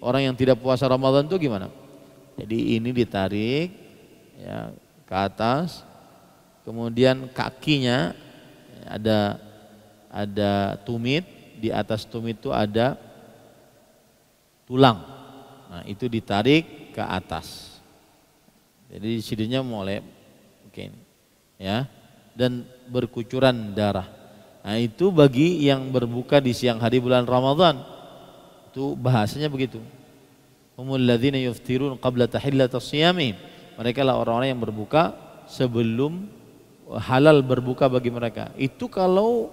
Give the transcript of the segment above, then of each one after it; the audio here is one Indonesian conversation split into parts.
orang yang tidak puasa Ramadan itu gimana? Jadi ini ditarik ya ke atas, kemudian kakinya ada tumit, di atas tumit itu ada tulang. Nah, itu ditarik ke atas. Jadi sidinnya mulai oke ini ya, dan berkucuran darah. Nah, itu bagi yang berbuka di siang hari bulan Ramadan. Itu bahasanya begitu. Humul ladzina yuftirun qabla tahillatas siyami. Mereka lah orang-orang yang berbuka sebelum halal berbuka bagi mereka. Itu kalau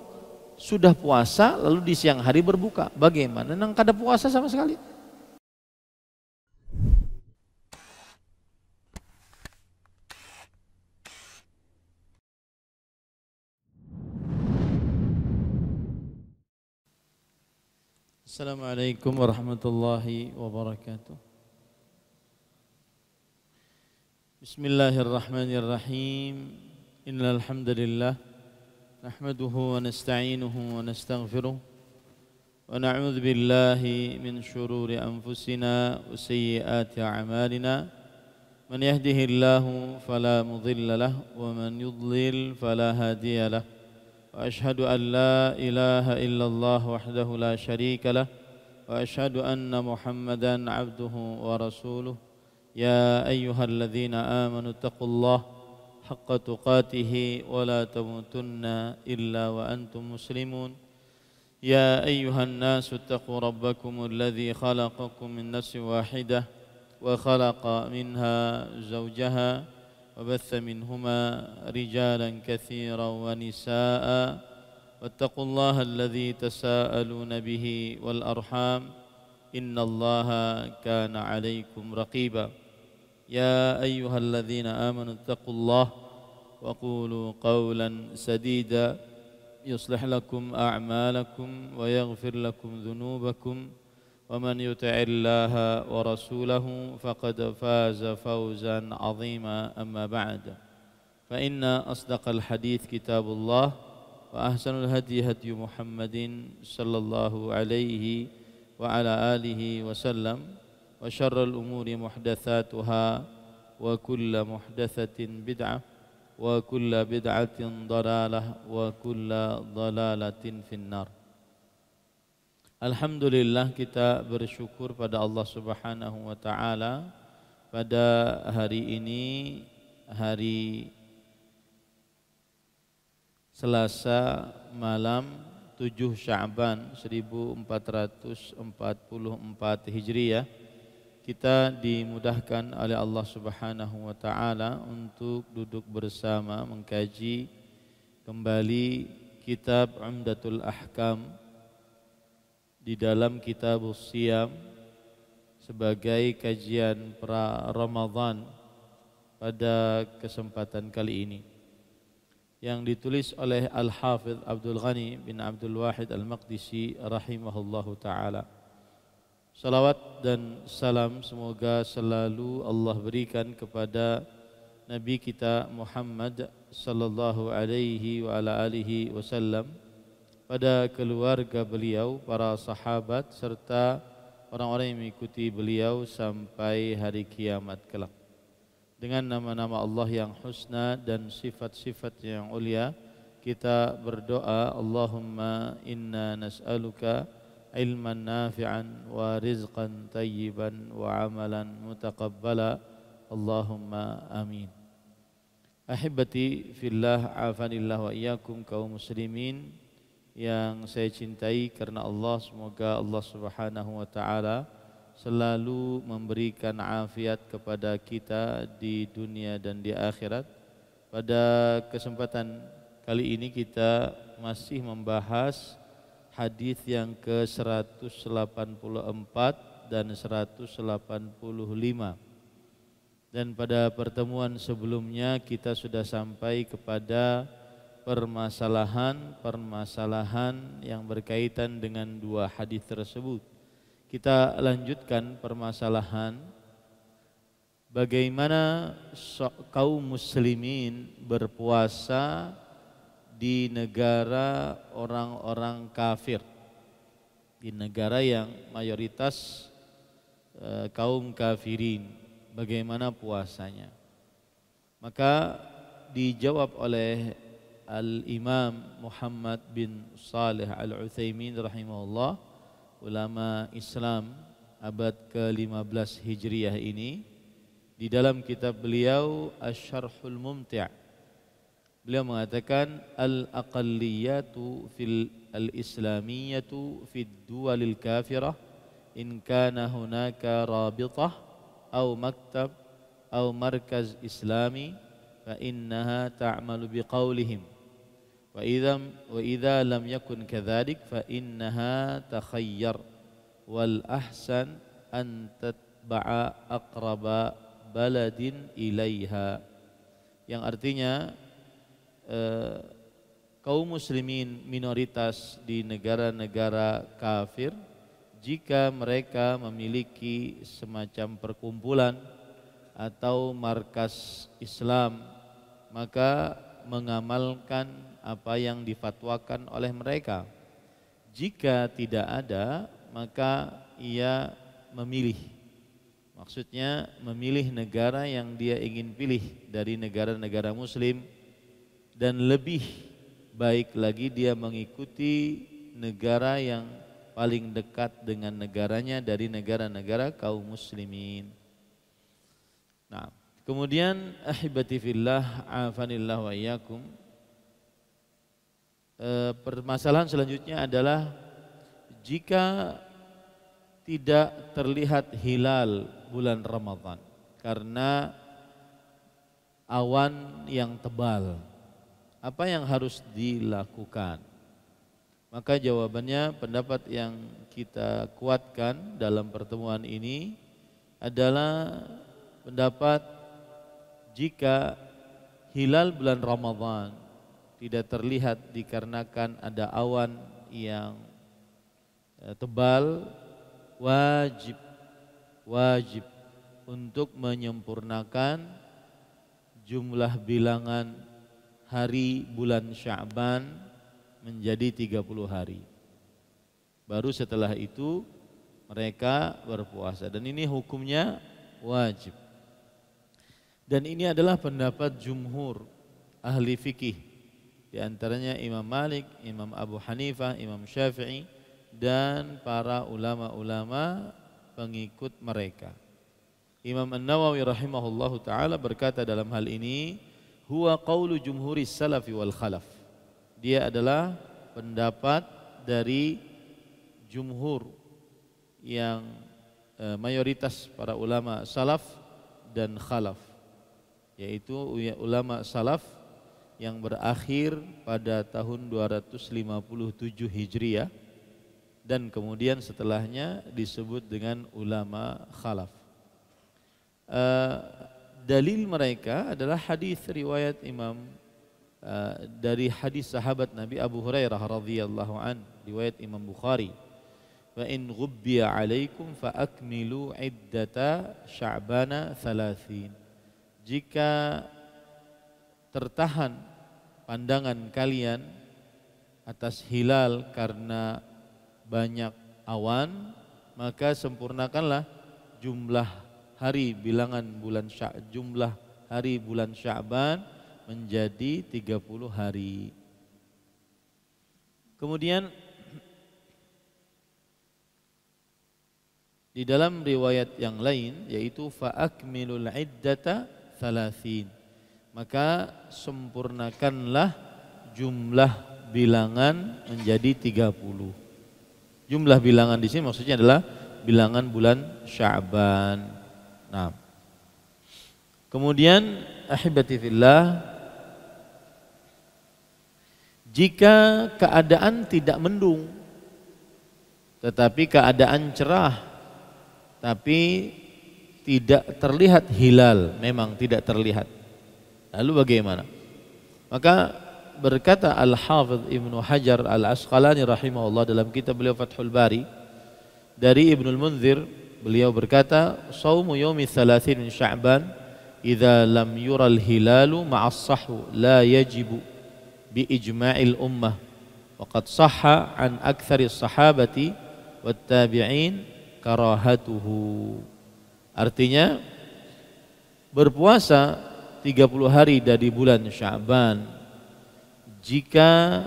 sudah puasa lalu di siang hari berbuka. Bagaimana? Nang kada puasa sama sekali. Assalamualaikum warahmatullahi wabarakatuh. Bismillahirrahmanirrahim. Innal hamdalillah nahmaduhu wa nasta'inuhu wa nastaghfiruh wa na'udzu billahi min shururi anfusina wa sayyiati a'malina. Man yahdihillahu fala mudilla lahu wa man yudlil fala hadiya lahu. وأشهد أن لا إله إلا الله وحده لا شريك له وأشهد أن محمدا عبده ورسوله يا أيها الذين آمنوا اتقوا الله حق تقاته ولا تموتن إلا وأنتم مسلمون يا أيها الناس اتقوا ربكم الذي خلقكم من نفس واحدة وخلق منها زوجها وبث منهما رجالا كثيرا ونساء واتقوا الله الذي تساءلون به والأرحام إن الله كان عليكم رقيبا يا أيها الذين آمنوا اتقوا الله وقولوا قولا سديدا يصلح لكم أعمالكم ويغفر لكم ذنوبكم ومن يطع الله ورسوله فقد فاز فوزا عظيما أما بعد فإن أصدق الحديث كتاب الله وأحسن الهدي هدي محمد صلى الله عليه وعلى آله وسلم وشر الأمور محدثاتها وكل محدثة بدعة وكل بدعة ضلالة وكل ضلالة في النار. Alhamdulillah, kita bersyukur pada Allah Subhanahu wa taala pada hari ini, hari Selasa malam 7 Sya'ban 1444 Hijriah, kita dimudahkan oleh Allah Subhanahu wa taala untuk duduk bersama mengkaji kembali kitab Umdatul Ahkam di dalam kitab Siyam sebagai kajian pra Ramadan pada kesempatan kali ini, yang ditulis oleh Al-Hafidh Abdul Ghani bin Abdul Wahid Al-Maqdisi rahimahullahu ta'ala. Salawat dan salam semoga selalu Allah berikan kepada Nabi kita Muhammad sallallahu alaihi wa ala alihi wasallam, pada keluarga beliau, para sahabat, serta orang-orang yang mengikuti beliau sampai hari kiamat kelak. Dengan nama-nama Allah yang husna dan sifat-sifat yang ulia, kita berdoa, Allahumma inna nas'aluka ilman nafi'an wa rizqan tayyiban wa amalan mutaqabbala, Allahumma amin. Ahibati fillah, afanillah wa iyyakum kaum muslimin yang saya cintai karena Allah, semoga Allah Subhanahu wa taala selalu memberikan afiat kepada kita di dunia dan di akhirat. Pada kesempatan kali ini kita masih membahas hadis yang ke-184 dan 185. Dan pada pertemuan sebelumnya kita sudah sampai kepada permasalahan yang berkaitan dengan dua hadis tersebut. Kita lanjutkan permasalahan bagaimana kaum muslimin berpuasa di negara orang-orang kafir, di negara yang mayoritas kaum kafirin, bagaimana puasanya? Maka dijawab oleh Al-Imam Muhammad bin Salih Al-Utsaimin rahimahullah, ulama Islam abad ke-15 Hijriah ini, di dalam kitab beliau Asy-Syarhul Mumti', beliau mengatakan al-aqalliyatu fil al-islamiyatu fid duwalil kafirah in kana hunaka rabitah aw maktab aw markaz islami fa innaha ta'malu biqaulihim wa idza lam yakun kadzalik fa innaha takhayyar wal ahsan an tatba'a aqraba baladin ilaiha, yang artinya kaum muslimin minoritas di negara-negara kafir, jika mereka memiliki semacam perkumpulan atau markas Islam, maka mengamalkan apa yang difatwakan oleh mereka. Jika tidak ada, maka ia memilih. Maksudnya memilih negara yang dia ingin pilih dari negara-negara muslim, dan lebih baik lagi dia mengikuti negara yang paling dekat dengan negaranya dari negara-negara kaum muslimin. Nah, kemudian ahibati fillah, afanillah wa iyyakum. Permasalahan selanjutnya adalah jika tidak terlihat hilal bulan Ramadan karena awan yang tebal, apa yang harus dilakukan? Maka jawabannya, pendapat yang kita kuatkan dalam pertemuan ini adalah pendapat jika hilal bulan Ramadan tidak terlihat dikarenakan ada awan yang tebal, wajib untuk menyempurnakan jumlah bilangan hari bulan Sya'ban menjadi 30 hari. Baru setelah itu mereka berpuasa, dan ini hukumnya wajib. Dan ini adalah pendapat jumhur ahli fikih, di antaranya Imam Malik, Imam Abu Hanifah, Imam Syafi'i, dan para ulama-ulama pengikut mereka. Imam An-Nawawi rahimahullahu ta'ala berkata dalam hal ini, huwa qaulu jumhuris salafi wal khalaf. Dia adalah pendapat dari jumhur, yang mayoritas para ulama salaf dan khalaf, yaitu ulama salaf yang berakhir pada tahun 257 Hijriah, dan kemudian setelahnya disebut dengan ulama khalaf. Dalil mereka adalah hadis riwayat Imam dari hadis sahabat Nabi Abu Hurairah radhiyallahu an, riwayat Imam Bukhari, wa in ghubbiya alaikum fa akmilu iddata sya'bana 30. Jika tertahan pandangan kalian atas hilal karena banyak awan, maka sempurnakanlah jumlah hari bilangan bulan jumlah hari bulan Sya'ban menjadi 30 hari. Kemudian di dalam riwayat yang lain, yaitu fa'akmilul iddata 30, maka sempurnakanlah jumlah bilangan menjadi 30. Jumlah bilangan di sini maksudnya adalah bilangan bulan Sya'ban. Nah, kemudian ahibati fillah, jika keadaan tidak mendung tetapi keadaan cerah, tapi tidak terlihat hilal, memang tidak terlihat, lalu bagaimana? Maka berkata Al-Hafidh Ibnu Hajar Al-Asqalani rahimahullah dalam kitab beliau Fathul Bari, dari Ibnul Munzir, beliau berkata, "Shaumu yaumi 30 min Sya'ban idza lam yural hilalu ma'as sahwu la yajibu bi ijma'il ummah wa qad sahha an aktsari sahabati wat tabi'in karahatuhu." Artinya berpuasa 30 hari dari bulan Sya'ban jika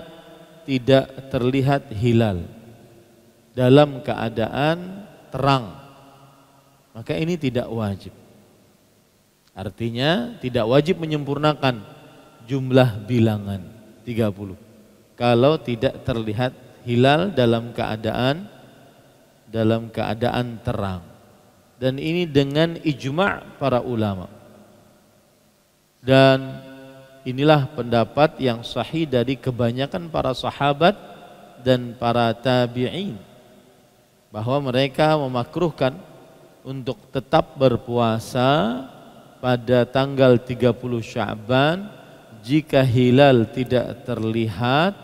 tidak terlihat hilal dalam keadaan terang, maka ini tidak wajib. Artinya tidak wajib menyempurnakan jumlah bilangan 30 kalau tidak terlihat hilal dalam keadaan terang. Dan ini dengan ijma' para ulama. Dan inilah pendapat yang sahih dari kebanyakan para sahabat dan para tabi'in, bahwa mereka memakruhkan untuk tetap berpuasa pada tanggal 30 Sya'ban jika hilal tidak terlihat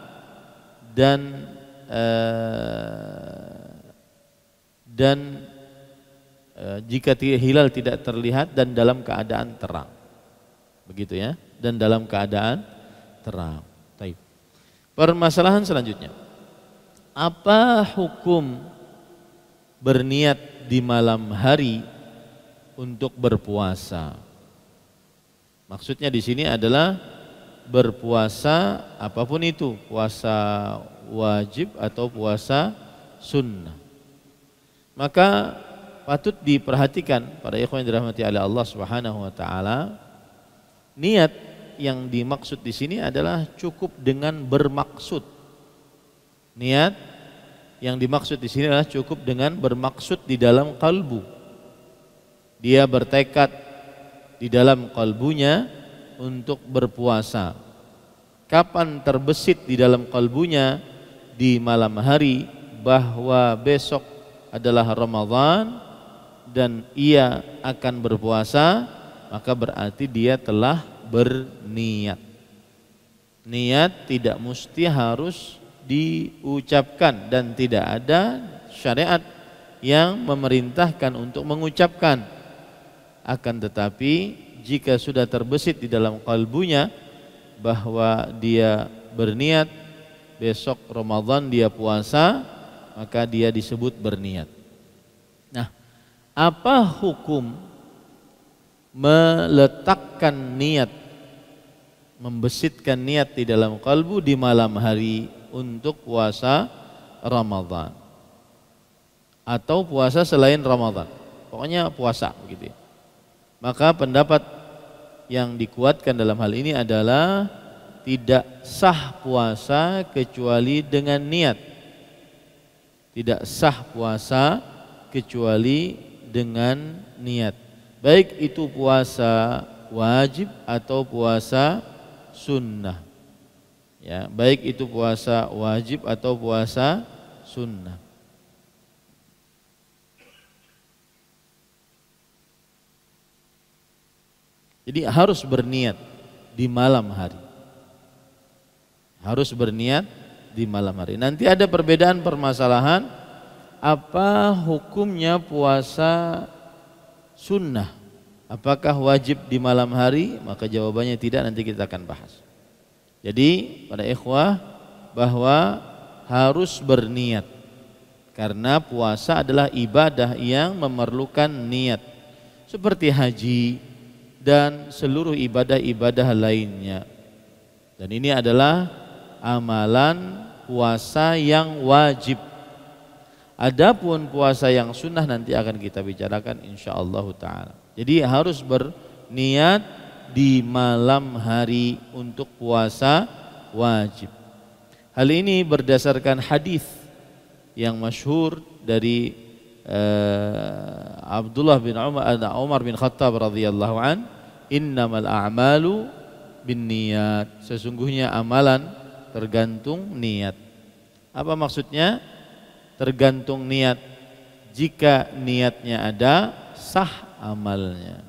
dan jika hilal tidak terlihat dan dalam keadaan terang. Begitu ya, dan dalam keadaan terang. Baik. Permasalahan selanjutnya, apa hukum berniat di malam hari untuk berpuasa? Maksudnya di sini adalah berpuasa apapun itu, puasa wajib atau puasa sunnah. Maka patut diperhatikan para ikhwan yang dirahmati oleh Allah Subhanahu wa taala, niat yang dimaksud di sini adalah cukup dengan bermaksud. Niat yang dimaksud di sini adalah cukup dengan bermaksud di dalam kalbu. Dia bertekad di dalam kalbunya untuk berpuasa. Kapan terbesit di dalam kalbunya di malam hari bahwa besok adalah Ramadan dan ia akan berpuasa, maka berarti dia telah berniat. Niat tidak mesti harus diucapkan dan tidak ada syariat yang memerintahkan untuk mengucapkan. Akan tetapi jika sudah terbesit di dalam kalbunya bahwa dia berniat besok Ramadan dia puasa, maka dia disebut berniat. Nah, apa hukum meletakkan niat, membesitkan niat di dalam kalbu di malam hari untuk puasa Ramadan atau puasa selain Ramadan, pokoknya puasa begitu ya. Maka pendapat yang dikuatkan dalam hal ini adalah tidak sah puasa kecuali dengan niat. Tidak sah puasa kecuali dengan niat. Baik itu puasa wajib atau puasa sunnah. Ya, baik itu puasa wajib atau puasa sunnah. Jadi harus berniat di malam hari. Harus berniat di malam hari. Nanti ada perbedaan permasalahan apa hukumnya puasa sunnah. Apakah wajib di malam hari? Maka jawabannya tidak, nanti kita akan bahas. Jadi pada ikhwah bahwa harus berniat. Karena puasa adalah ibadah yang memerlukan niat. Seperti haji dan seluruh ibadah-ibadah lainnya. Dan ini adalah amalan puasa yang wajib. Adapun puasa yang sunnah nanti akan kita bicarakan insyaallah ta'ala. Jadi harus berniat di malam hari untuk puasa wajib. Hal ini berdasarkan hadis yang masyhur dari Abdullah bin Umar bin Khattab radhiyallahu an, innamal a'malu binniyat, sesungguhnya amalan tergantung niat. Apa maksudnya? Tergantung niat. Jika niatnya ada, sah amalnya.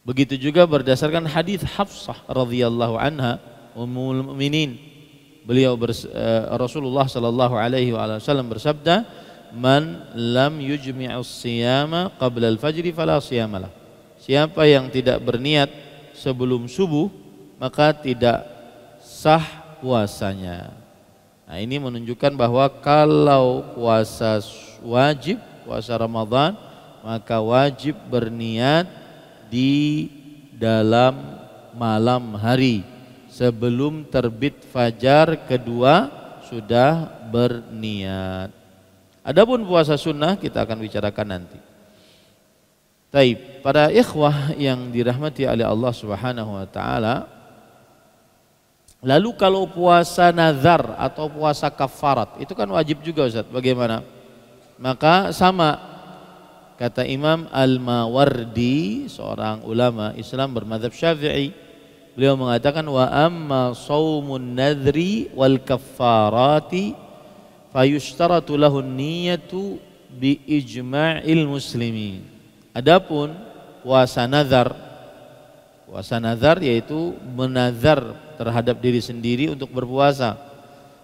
Begitu juga berdasarkan hadis Hafsah radhiyallahu anha ummul mukminin, beliau Rasulullah sallallahu alaihi wasallam bersabda, man lam yujmi'us siyama qabla al-fajri fala siyamalah. Siapa yang tidak berniat sebelum subuh maka tidak sah puasanya. Nah, ini menunjukkan bahwa kalau puasa wajib, puasa Ramadan maka wajib berniat di dalam malam hari sebelum terbit fajar kedua sudah berniat. Adapun puasa sunnah kita akan bicarakan nanti. Taib, para ikhwah yang dirahmati oleh Allah Subhanahu wa taala, lalu kalau puasa nazar atau puasa kafarat itu kan wajib juga Ustaz, bagaimana? Maka sama kata Imam Al-Mawardi, seorang ulama Islam bermadzhab Syafi'i, beliau mengatakan wa amma shaumun nadri wal kafarati fayushtaratu lahun niyatu bi ijma'il muslimin. Adapun puasa nazar yaitu menazar terhadap diri sendiri untuk berpuasa,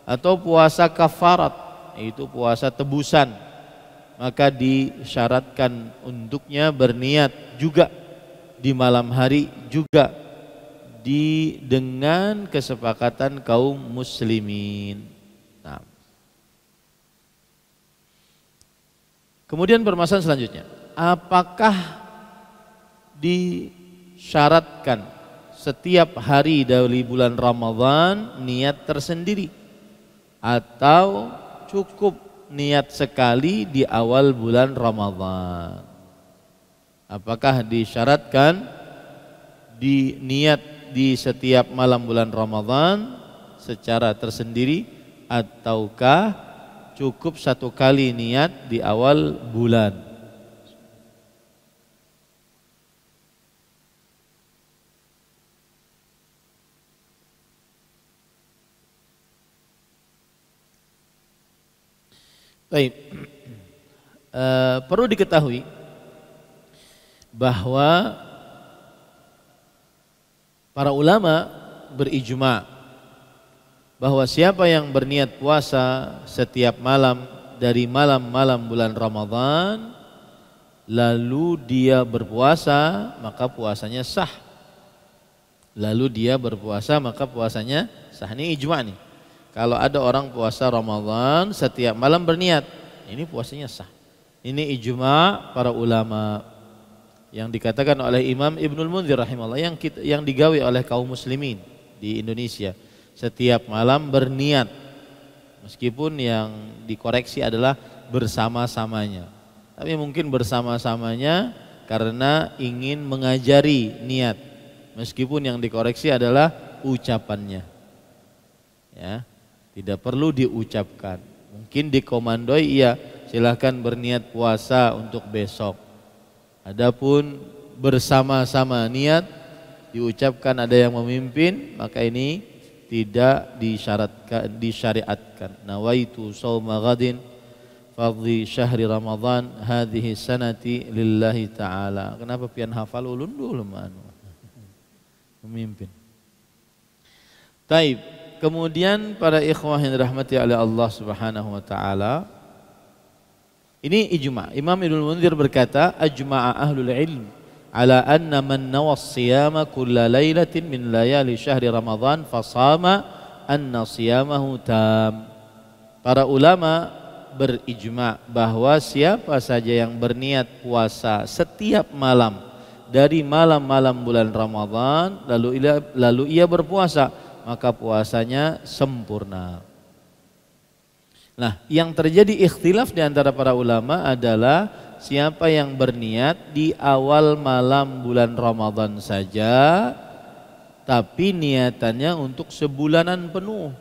atau puasa kafarat yaitu puasa tebusan, maka disyaratkan untuknya berniat juga di malam hari juga dengan kesepakatan kaum muslimin. Nah. Kemudian permasalahan selanjutnya, apakah disyaratkan setiap hari dari bulan Ramadan niat tersendiri atau cukup niat sekali di awal bulan Ramadan? Apakah disyaratkan di niat di setiap malam bulan Ramadan secara tersendiri ataukah cukup satu kali niat di awal bulan? Baik, perlu diketahui bahwa para ulama berijma bahwa siapa yang berniat puasa setiap malam dari malam-malam bulan Ramadan lalu dia berpuasa maka puasanya sah. Lalu dia berpuasa maka puasanya sah. Ini ijma nih. Kalau ada orang puasa Ramadan setiap malam berniat, ini puasanya sah. Ini ijma para ulama yang dikatakan oleh Imam Ibnul Munzir rahimahullah, yang digawe oleh kaum muslimin di Indonesia. Setiap malam berniat, meskipun yang dikoreksi adalah bersama-samanya. Tapi mungkin bersama-samanya karena ingin mengajari niat, meskipun yang dikoreksi adalah ucapannya. Ya. Tidak perlu diucapkan. Mungkin dikomandoi, iya silahkan berniat puasa untuk besok. Adapun bersama-sama niat diucapkan ada yang memimpin, maka ini tidak disyariatkan. Nawaitu shauma ghadin fadhi syahri Ramadan hadhihi sanati lillahi ta'ala. Kenapa pian hafal ulun dulu manu? Memimpin. Taib. Kemudian para ikhwah yang dirahmati oleh Allah Subhanahu wa taala, ini ijma. Imam Ibnul Munzir berkata, ajma'a ahlul ilm ala anna man nawas siyama kulla lailatin min layali syahri Ramadan fasama anna siyamahu tam. Para ulama berijma bahwa siapa saja yang berniat puasa setiap malam dari malam-malam bulan Ramadan lalu ia berpuasa, maka puasanya sempurna. Nah, yang terjadi ikhtilaf di antara para ulama adalah siapa yang berniat di awal malam bulan Ramadan saja, tapi niatannya untuk sebulanan penuh.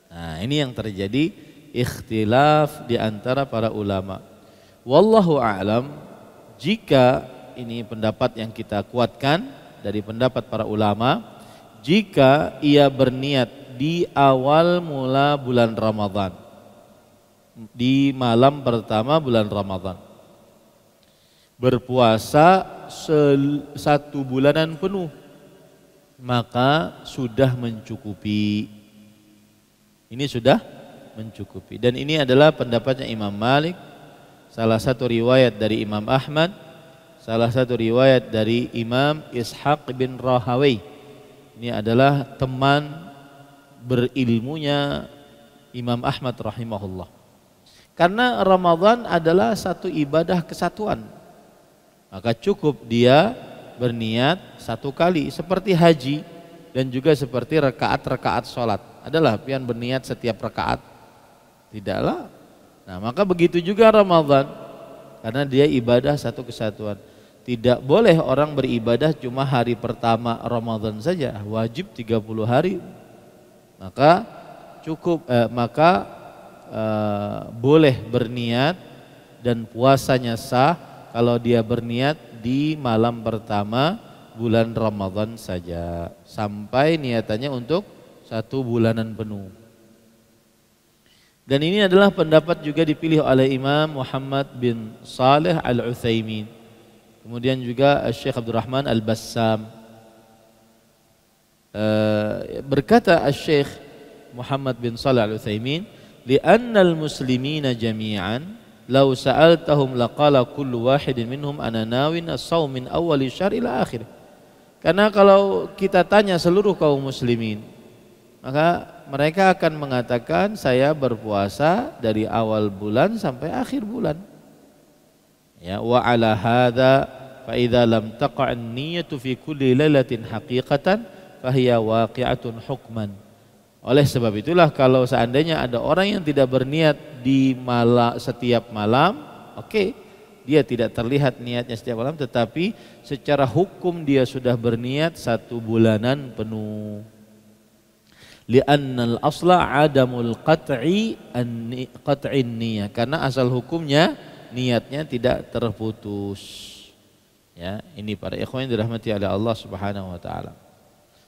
Nah, ini yang terjadi ikhtilaf di antara para ulama. Wallahu a'lam, jika ini pendapat yang kita kuatkan dari pendapat para ulama, jika ia berniat di awal mula bulan Ramadan, di malam pertama bulan Ramadan, berpuasa 1 bulanan penuh, maka sudah mencukupi. Ini sudah mencukupi. Dan ini adalah pendapatnya Imam Malik, salah satu riwayat dari Imam Ahmad, salah satu riwayat dari Imam Ishaq bin Rahawai. Ini adalah teman berilmunya Imam Ahmad rahimahullah. Karena Ramadan adalah satu ibadah kesatuan. maka cukup dia berniat satu kali seperti haji dan juga seperti rakaat-rakaat sholat. Adalah pian berniat setiap rakaat? Tidaklah. Nah maka begitu juga Ramadan, karena dia ibadah satu kesatuan. Tidak boleh orang beribadah cuma hari pertama Ramadan saja, wajib 30 hari. Maka cukup boleh berniat dan puasanya sah kalau dia berniat di malam pertama bulan Ramadan saja, sampai niatannya untuk 1 bulanan penuh. Dan ini adalah pendapat juga dipilih oleh Imam Muhammad bin Saleh Al-Utsaimin, kemudian juga Syekh Abdurrahman Al-Bassam. Berkata Syekh Muhammad bin Saleh Al-Utsaimin, "Li'anna al-muslimina jami'an law sa'altahum laqala kullu wahidin minhum ana nawin as-shaum min awwali syahr ila akhir." Karena kalau kita tanya seluruh kaum muslimin, maka mereka akan mengatakan saya berpuasa dari awal bulan sampai akhir bulan. Ya, wa ala hadza fa idza lam taqa' an-niyyatu fi kulli lailatin haqiqatan fa hiya waqi'atun hukman. Oleh sebab itulah kalau seandainya ada orang yang tidak berniat di setiap malam, oke, dia tidak terlihat niatnya setiap malam, tetapi secara hukum dia sudah berniat 1 bulanan penuh. Li'annal asla adamul qat'in niyah, karena asal hukumnya niatnya tidak terputus. Ya, ini para ikhwan yang dirahmati oleh Allah Subhanahu wa taala.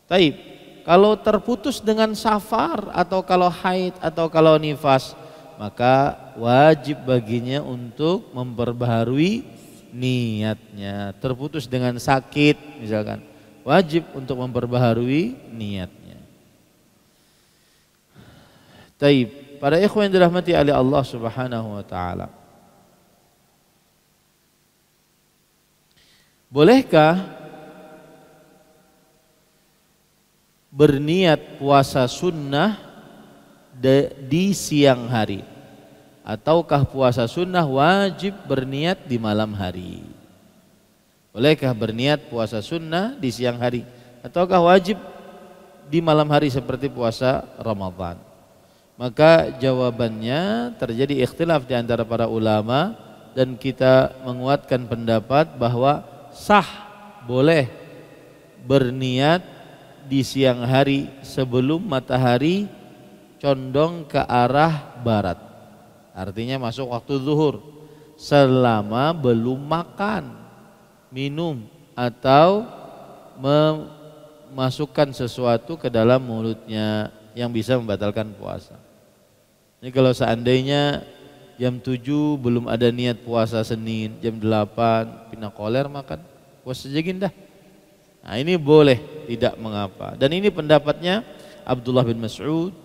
Taib, kalau terputus dengan safar atau kalau haid atau kalau nifas, maka wajib baginya untuk memperbaharui niatnya. Terputus dengan sakit misalkan, wajib untuk memperbaharui niatnya. Taib, para ikhwan yang dirahmati oleh Allah Subhanahu wa taala. Bolehkah berniat puasa sunnah di siang hari? Ataukah puasa sunnah wajib berniat di malam hari? Bolehkah berniat puasa sunnah di siang hari? Ataukah wajib di malam hari seperti puasa Ramadan? Maka jawabannya terjadi ikhtilaf di antara para ulama, dan kita menguatkan pendapat bahwa sah boleh berniat di siang hari sebelum matahari condong ke arah barat. Artinya masuk waktu zuhur, selama belum makan, minum atau memasukkan sesuatu ke dalam mulutnya yang bisa membatalkan puasa. Ini kalau seandainya jam 7 belum ada niat puasa Senin, jam 8 pina koler makan, puasa jegin dah. Nah ini boleh, tidak mengapa. Dan ini pendapatnya Abdullah bin Mas'ud,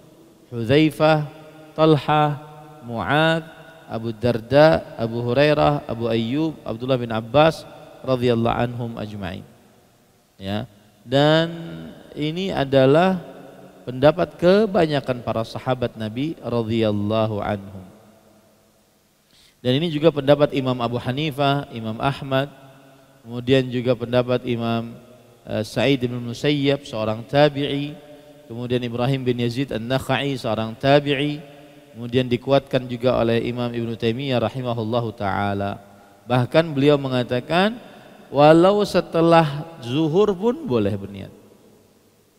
Hudzaifah, Talha, Mu'ad, Abu Darda, Abu Hurairah, Abu Ayyub, Abdullah bin Abbas radhiyallahu anhum ajma'in. Ya. Dan ini adalah pendapat kebanyakan para sahabat Nabi radhiyallahu anhum. Dan ini juga pendapat Imam Abu Hanifah, Imam Ahmad, kemudian juga pendapat Imam Sa'id bin Musayyab seorang tabi'i, kemudian Ibrahim bin Yazid An-Nakha'i seorang tabi'i, kemudian dikuatkan juga oleh Imam Ibnu Taimiyah rahimahullahu taala. Bahkan beliau mengatakan walau setelah zuhur pun boleh berniat.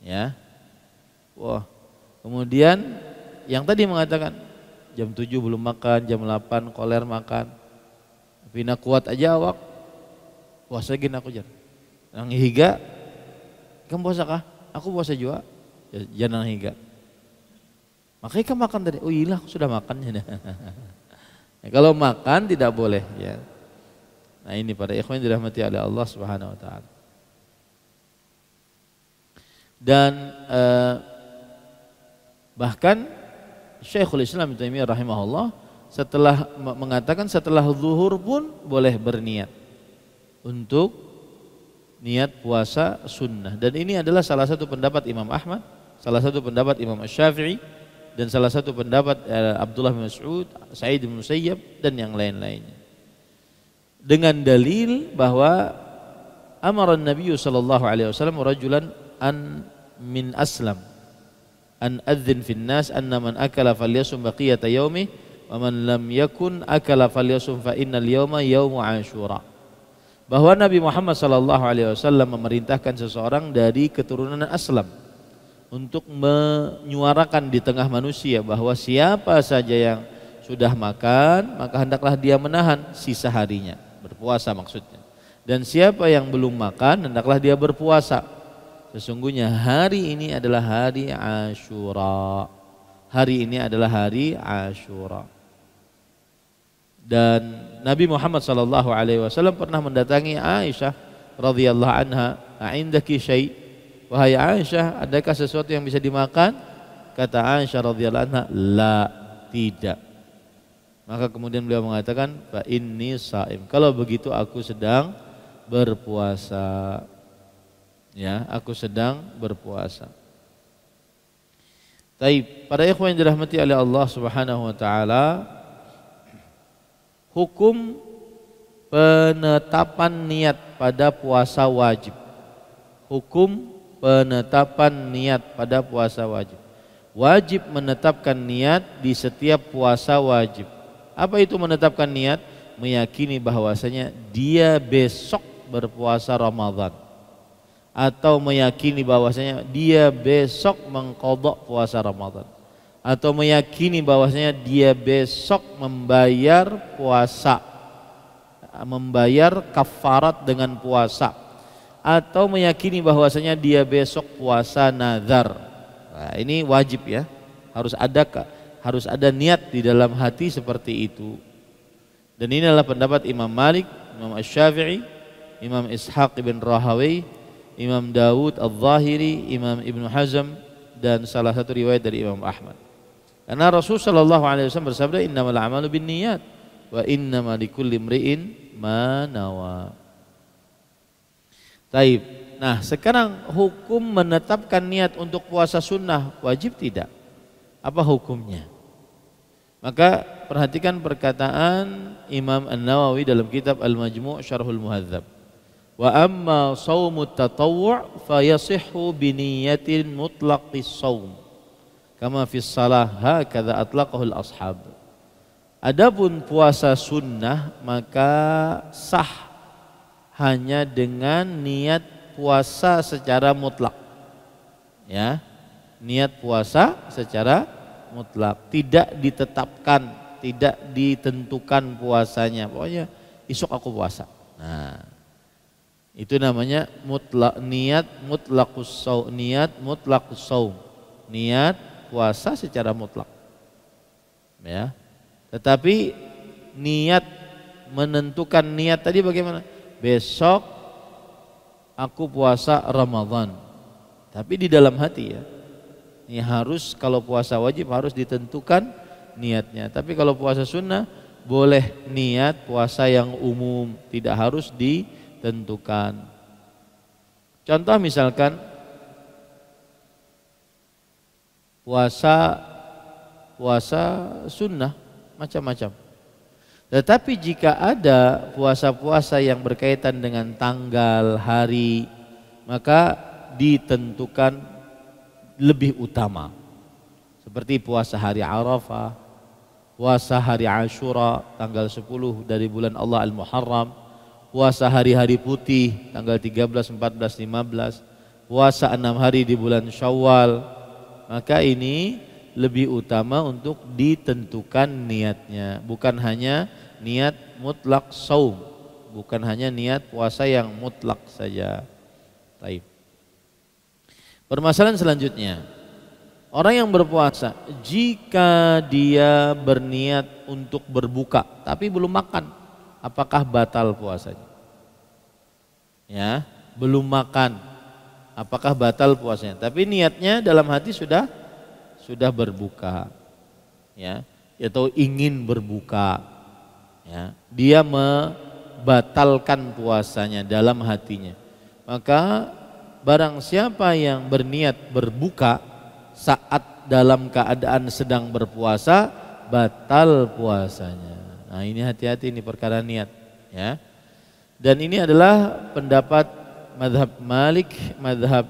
Ya. Wah. Kemudian yang tadi mengatakan jam 7 belum makan, jam 8 koler makan. Pina kuat aja awak. Puasa gini aku jangan. Nang higa, kamu puasa kah? Aku puasa juga. Jangan higa. Makanya kamu makan tadi. Oh iya, aku sudah makan. Ya, kalau makan tidak boleh. Ya. Nah ini para ikhwan dirahmati oleh Allah Subhanahu Wa Taala. Dan bahkan Syekhul Islam Ibnu Taimiyah rahimahullah setelah mengatakan setelah zuhur pun boleh berniat untuk niat puasa sunnah. Dan ini adalah salah satu pendapat Imam Ahmad, salah satu pendapat Imam Asy-Syafi'i, dan salah satu pendapat Abdullah bin Mas'ud, Sa'id bin Musayyab, dan yang lain-lainnya. dengan dalil bahwa amara Nabi sallallahu alaihi wasallam rajulan min aslam an adzin fin nas anna man akala falyasum baqiyata yaumi wa man lam yakun akala falyasum fa innal yauma yaumu Asyura. Bahwa Nabi Muhammad sallallahu alaihi wasallam memerintahkan seseorang dari keturunan Aslam untuk menyuarakan di tengah manusia bahwa siapa saja yang sudah makan maka hendaklah dia menahan sisa harinya, berpuasa maksudnya. Dan siapa yang belum makan hendaklah dia berpuasa. Sesungguhnya hari ini adalah hari Asyura. Hari ini adalah hari Asyura. Dan Nabi Muhammad sallallahu alaihi wasallam pernah mendatangi Aisyah radhiyallahu anha, "Indaki syai?" Wahai Aisyah, adakah sesuatu yang bisa dimakan? Kata Aisyah radhiyallahu anha, "La, tidak." Maka kemudian beliau mengatakan, "Fa inni shaim." Kalau begitu aku sedang berpuasa. Ya, aku sedang berpuasa. Taib, para ikhwan yang dirahmati oleh Allah Subhanahu wa taala, hukum penetapan niat pada puasa wajib. Hukum penetapan niat pada puasa wajib. Wajib menetapkan niat di setiap puasa wajib. Apa itu menetapkan niat? Meyakini bahwasanya dia besok berpuasa Ramadan, atau meyakini bahwasanya dia besok mengqadha puasa Ramadan, atau meyakini bahwasanya dia besok membayar puasa, membayar kafarat dengan puasa, atau meyakini bahwasanya dia besok puasa nazar. Nah, ini wajib ya, harus ada niat di dalam hati seperti itu. Dan ini adalah pendapat Imam Malik, Imam Asy-Syafi'i, Imam Ishaq ibn Rahawai, Imam Dawud Al-Zahiri, Imam Ibn Hazm, dan salah satu riwayat dari Imam Ahmad. Karena Rasul sallallahu alaihi wasallam bersabda, "Innamal a'malu binniyat wa innamal likulli imri'in ma nawa." Taib. Nah, sekarang hukum menetapkan niat untuk puasa sunnah wajib tidak? Apa hukumnya? Maka perhatikan perkataan Imam An-Nawawi dalam kitab Al-Majmu' Syarhul Muhadzab. Wa amma shaumut tatawwu' fa yasihhu bi niyyatin mutlaqis shaum kama fi shalah hakadza atlaqahu al-ashab. Adapun puasa sunnah maka sah hanya dengan niat puasa secara mutlak. Ya. Niat puasa secara mutlak, tidak ditetapkan, tidak ditentukan puasanya. Pokoknya esok aku puasa. Nah, itu namanya mutlak, niat mutlaqus shaum, niat mutlaqus shaum, niat puasa secara mutlak. Ya. Tetapi niat menentukan niat tadi bagaimana? Besok aku puasa Ramadan. Tapi di dalam hati ya. Ini harus, kalau puasa wajib harus ditentukan niatnya. Tapi kalau puasa sunnah boleh niat puasa yang umum, tidak harus ditentukan. Contoh misalkan puasa sunnah macam-macam. Tetapi jika ada puasa-puasa yang berkaitan dengan tanggal, hari, maka ditentukan lebih utama. Seperti puasa hari Arafah, puasa hari Asyura tanggal 10 dari bulan Allah Al-Muharram, puasa hari-hari putih tanggal 13, 14, 15, puasa 6 hari di bulan Syawal. Maka ini lebih utama untuk ditentukan niatnya, bukan hanya niat mutlak saum, bukan hanya niat puasa yang mutlak saja. Baik. Permasalahan selanjutnya, orang yang berpuasa jika dia berniat untuk berbuka tapi belum makan, apakah batal puasanya? Ya, belum makan, apakah batal puasanya? Tapi niatnya dalam hati sudah berbuka, ya, atau ingin berbuka, ya, dia membatalkan puasanya dalam hatinya. Maka barang siapa yang berniat berbuka saat dalam keadaan sedang berpuasa, batal puasanya. Nah, ini hati-hati, ini perkara niat, ya. Dan ini adalah pendapat mazhab Malik, mazhab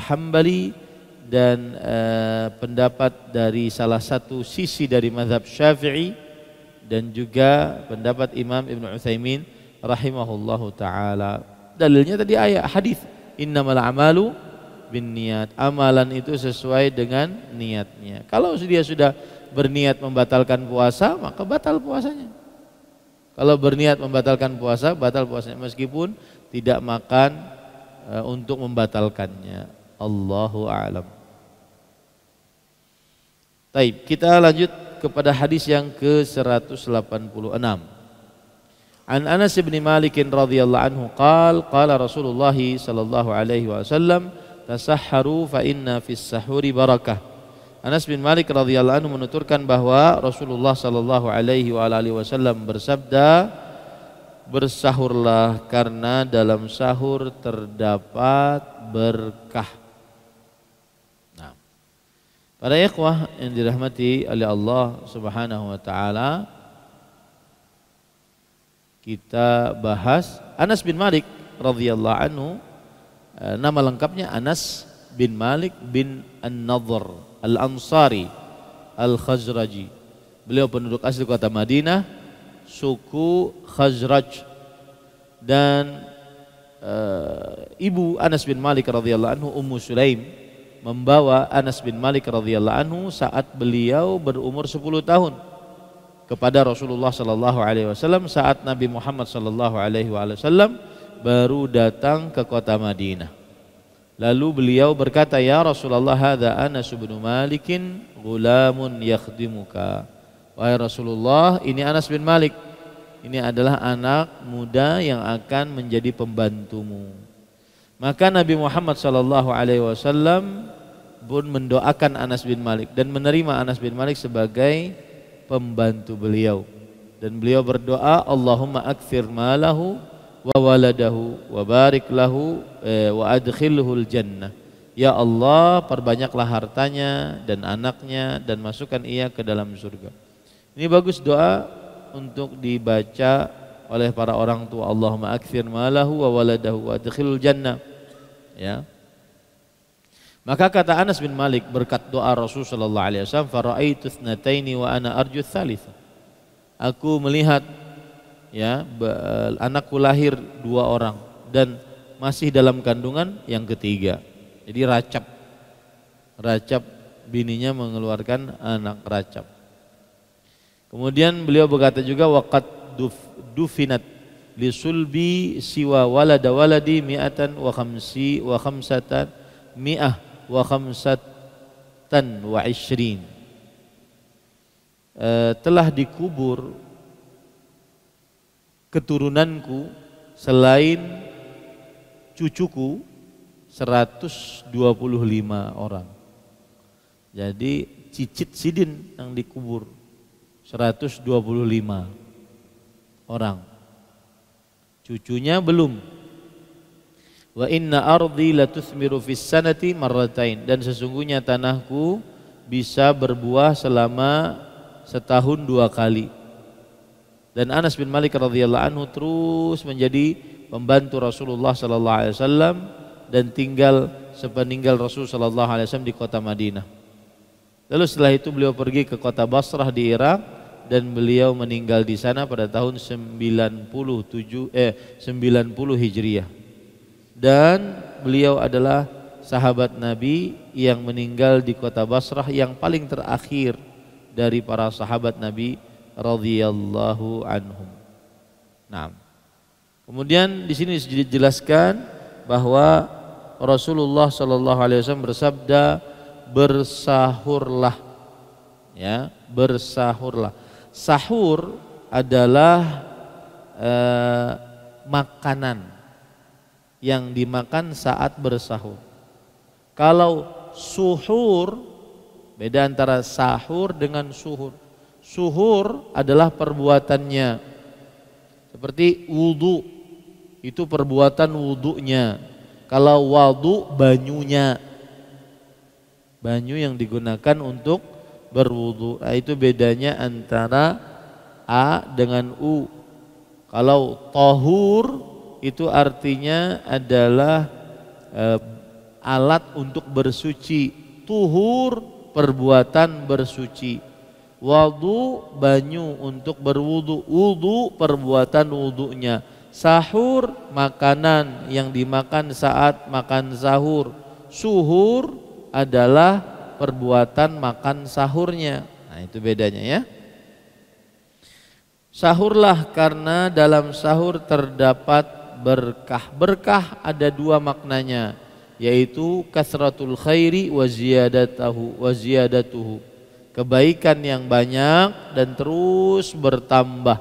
Hambali, dan pendapat dari salah satu sisi dari mazhab Syafi'i, dan juga pendapat Imam Ibn Utsaimin rahimahullahu ta'ala. Dalilnya tadi ayat hadis, innamal a'malu binniyat, amalan itu sesuai dengan niatnya. Kalau dia sudah berniat membatalkan puasa, maka batal puasanya. Kalau berniat membatalkan puasa, batal puasanya meskipun tidak makan untuk membatalkannya. Allahu a'lam. Baik, kita lanjut kepada hadis yang ke-186. An Anas bin Malik radhiyallahu anhu qala Rasulullah sallallahu alaihi wasallam tasahharu fa inna fis sahuri barakah. Anas bin Malik radhiyallahu anhu menuturkan bahwa Rasulullah sallallahu alaihi wasallam bersabda, bersahurlah karena dalam sahur terdapat berkah. Nah, para ikhwah yang dirahmati oleh Allah Subhanahu wa taala, kita bahas Anas bin Malik radhiyallahu anhu. Nama lengkapnya Anas bin Malik bin An-Nadhr Al-Ansari Al-Khazraji. Beliau penduduk asli kota Madinah, suku Khazraj, dan ibu Anas bin Malik radhiyallahu anhu, Ummu Sulaim, membawa Anas bin Malik radhiyallahu anhu saat beliau berumur 10 tahun kepada Rasulullah sallallahu alaihi wasallam saat Nabi Muhammad sallallahu alaihi wasallam baru datang ke kota Madinah. Lalu beliau berkata, ya Rasulullah, hadza Anas bin Malikin gulamun yakhdimuka. Wahai Rasulullah, ini Anas bin Malik. Ini adalah anak muda yang akan menjadi pembantumu. Maka Nabi Muhammad sallallahu alaihi wasallam pun mendoakan Anas bin Malik dan menerima Anas bin Malik sebagai pembantu beliau. Dan beliau berdoa, Allahumma akthir malahu wa waladahu wa barik lahu wa adkhilhul jannah. Ya Allah, perbanyaklah hartanya dan anaknya dan masukkan ia ke dalam surga. Ini bagus doa untuk dibaca oleh para orang tua. Allahumma akthir malahu wa waladahu wa adkhilhul jannah. Ya. Maka kata Anas bin Malik berkat doa Rasulullah sallallahu alaihi wasallam, fara'aitu thnataini wa ana arju tsalitsah. Aku melihat, ya, anakku lahir 2 orang dan masih dalam kandungan yang ketiga. Jadi racap bininya mengeluarkan anak racap. Kemudian beliau berkata juga, waqad dufinat li sulbi siwa walada waladi mi'atan wa khamsatan mi'ah wa khamsatan wa ishrin. Telah dikubur keturunanku selain cucuku 125 orang. Jadi cicit sidin yang dikubur 125 orang. Cucunya belum. Wa inna ardi latuthmiru fis sanati marratain, dan sesungguhnya tanahku bisa berbuah selama setahun 2 kali. Dan Anas bin Malik radhiyallahu anhu terus menjadi pembantu Rasulullah sallallahu alaihi wasallam dan tinggal sepeninggal Rasul sallallahu alaihi wasallam di kota Madinah. Lalu setelah itu beliau pergi ke kota Basrah di Irak dan beliau meninggal di sana pada tahun 90 Hijriah. Dan beliau adalah sahabat Nabi yang meninggal di kota Basrah yang paling terakhir dari para sahabat Nabi radhiyallahu anhum. Nah, kemudian di sini dijelaskan bahwa Rasulullah sallallahu alaihi wasallam bersabda, bersahurlah, ya, bersahurlah. Sahur adalah makanan yang dimakan saat bersahur. Kalau suhur, beda antara sahur dengan suhur. Suhur adalah perbuatannya, seperti wudu, itu perbuatan wudunya. Kalau wadu, banyunya, banyu yang digunakan untuk berwudu. Nah, itu bedanya antara A dengan U. Kalau tohur itu artinya adalah alat untuk bersuci. Tuhur perbuatan bersuci. Wudu banyu untuk berwudu. Wudu perbuatan wudunya. Sahur makanan yang dimakan saat makan sahur. Suhur adalah perbuatan makan sahurnya. Nah, itu bedanya ya. Sahurlah karena dalam sahur terdapat berkah. Berkah ada dua maknanya, yaitu kasratul khairi wa ziyadatuhu. Kebaikan yang banyak dan terus bertambah.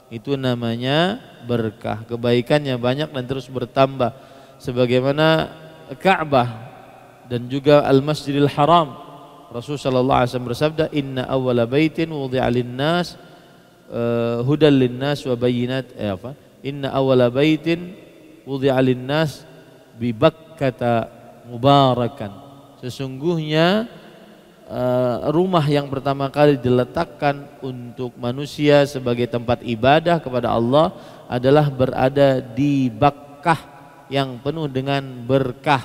Itu namanya berkah. Kebaikannya banyak dan terus bertambah. Sebagaimana Ka'bah dan juga Al-Masjidil Haram. Rasulullah sallallahu alaihi wasallam bersabda, "Inna awwala baitin wudi'a lin-nas hudal lin-nas wa bayyinat Inna awwala baitin wudi'a lin-nas bi Bakkata mubarakan." Sesungguhnya rumah yang pertama kali diletakkan untuk manusia sebagai tempat ibadah kepada Allah adalah berada di Bakkah yang penuh dengan berkah.